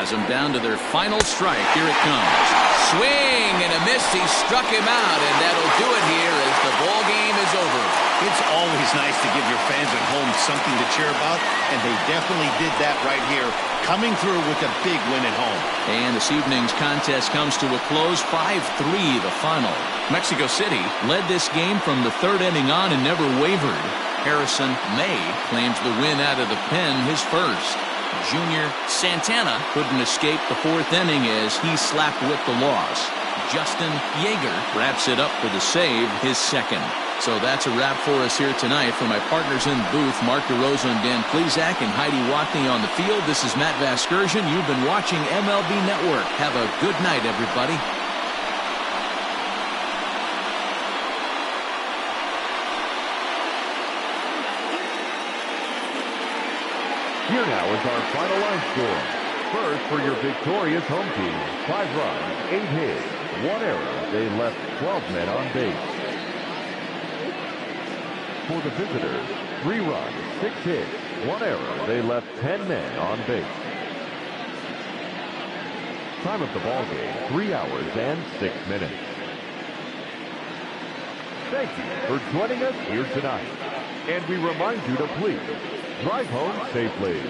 Has them down to their final strike. Here it comes. Swing and a miss. He struck him out, and that'll do it here as the ball game is over.
It's always nice to give your fans at home something to cheer about, and they definitely did that right here, coming through with a big win at home.
And this evening's contest comes to a close. 5-3 the final. Mexico City led this game from the 3rd inning on and never wavered. Harrison May claims the win out of the pen, his first. Junior Santana couldn't escape the 4th inning as he slapped with the loss. Justin Yeager wraps it up for the save, his second. So that's a wrap for us here tonight. For my partners in the booth, Mark DeRosa and Dan Plesac and Heidi Watney on the field, this is Matt Vasgersian. You've been watching MLB Network. Have a good night, everybody.
Here now is our final line score. First, for your victorious home team, 5 runs, 8 hits, 1 error. They left 12 men on base. For the visitors, 3 runs, 6 hits, 1 error. They left 10 men on base. Time of the ball game, 3 hours and 6 minutes. Thank you for joining us here tonight. And we remind you to please drive home safely.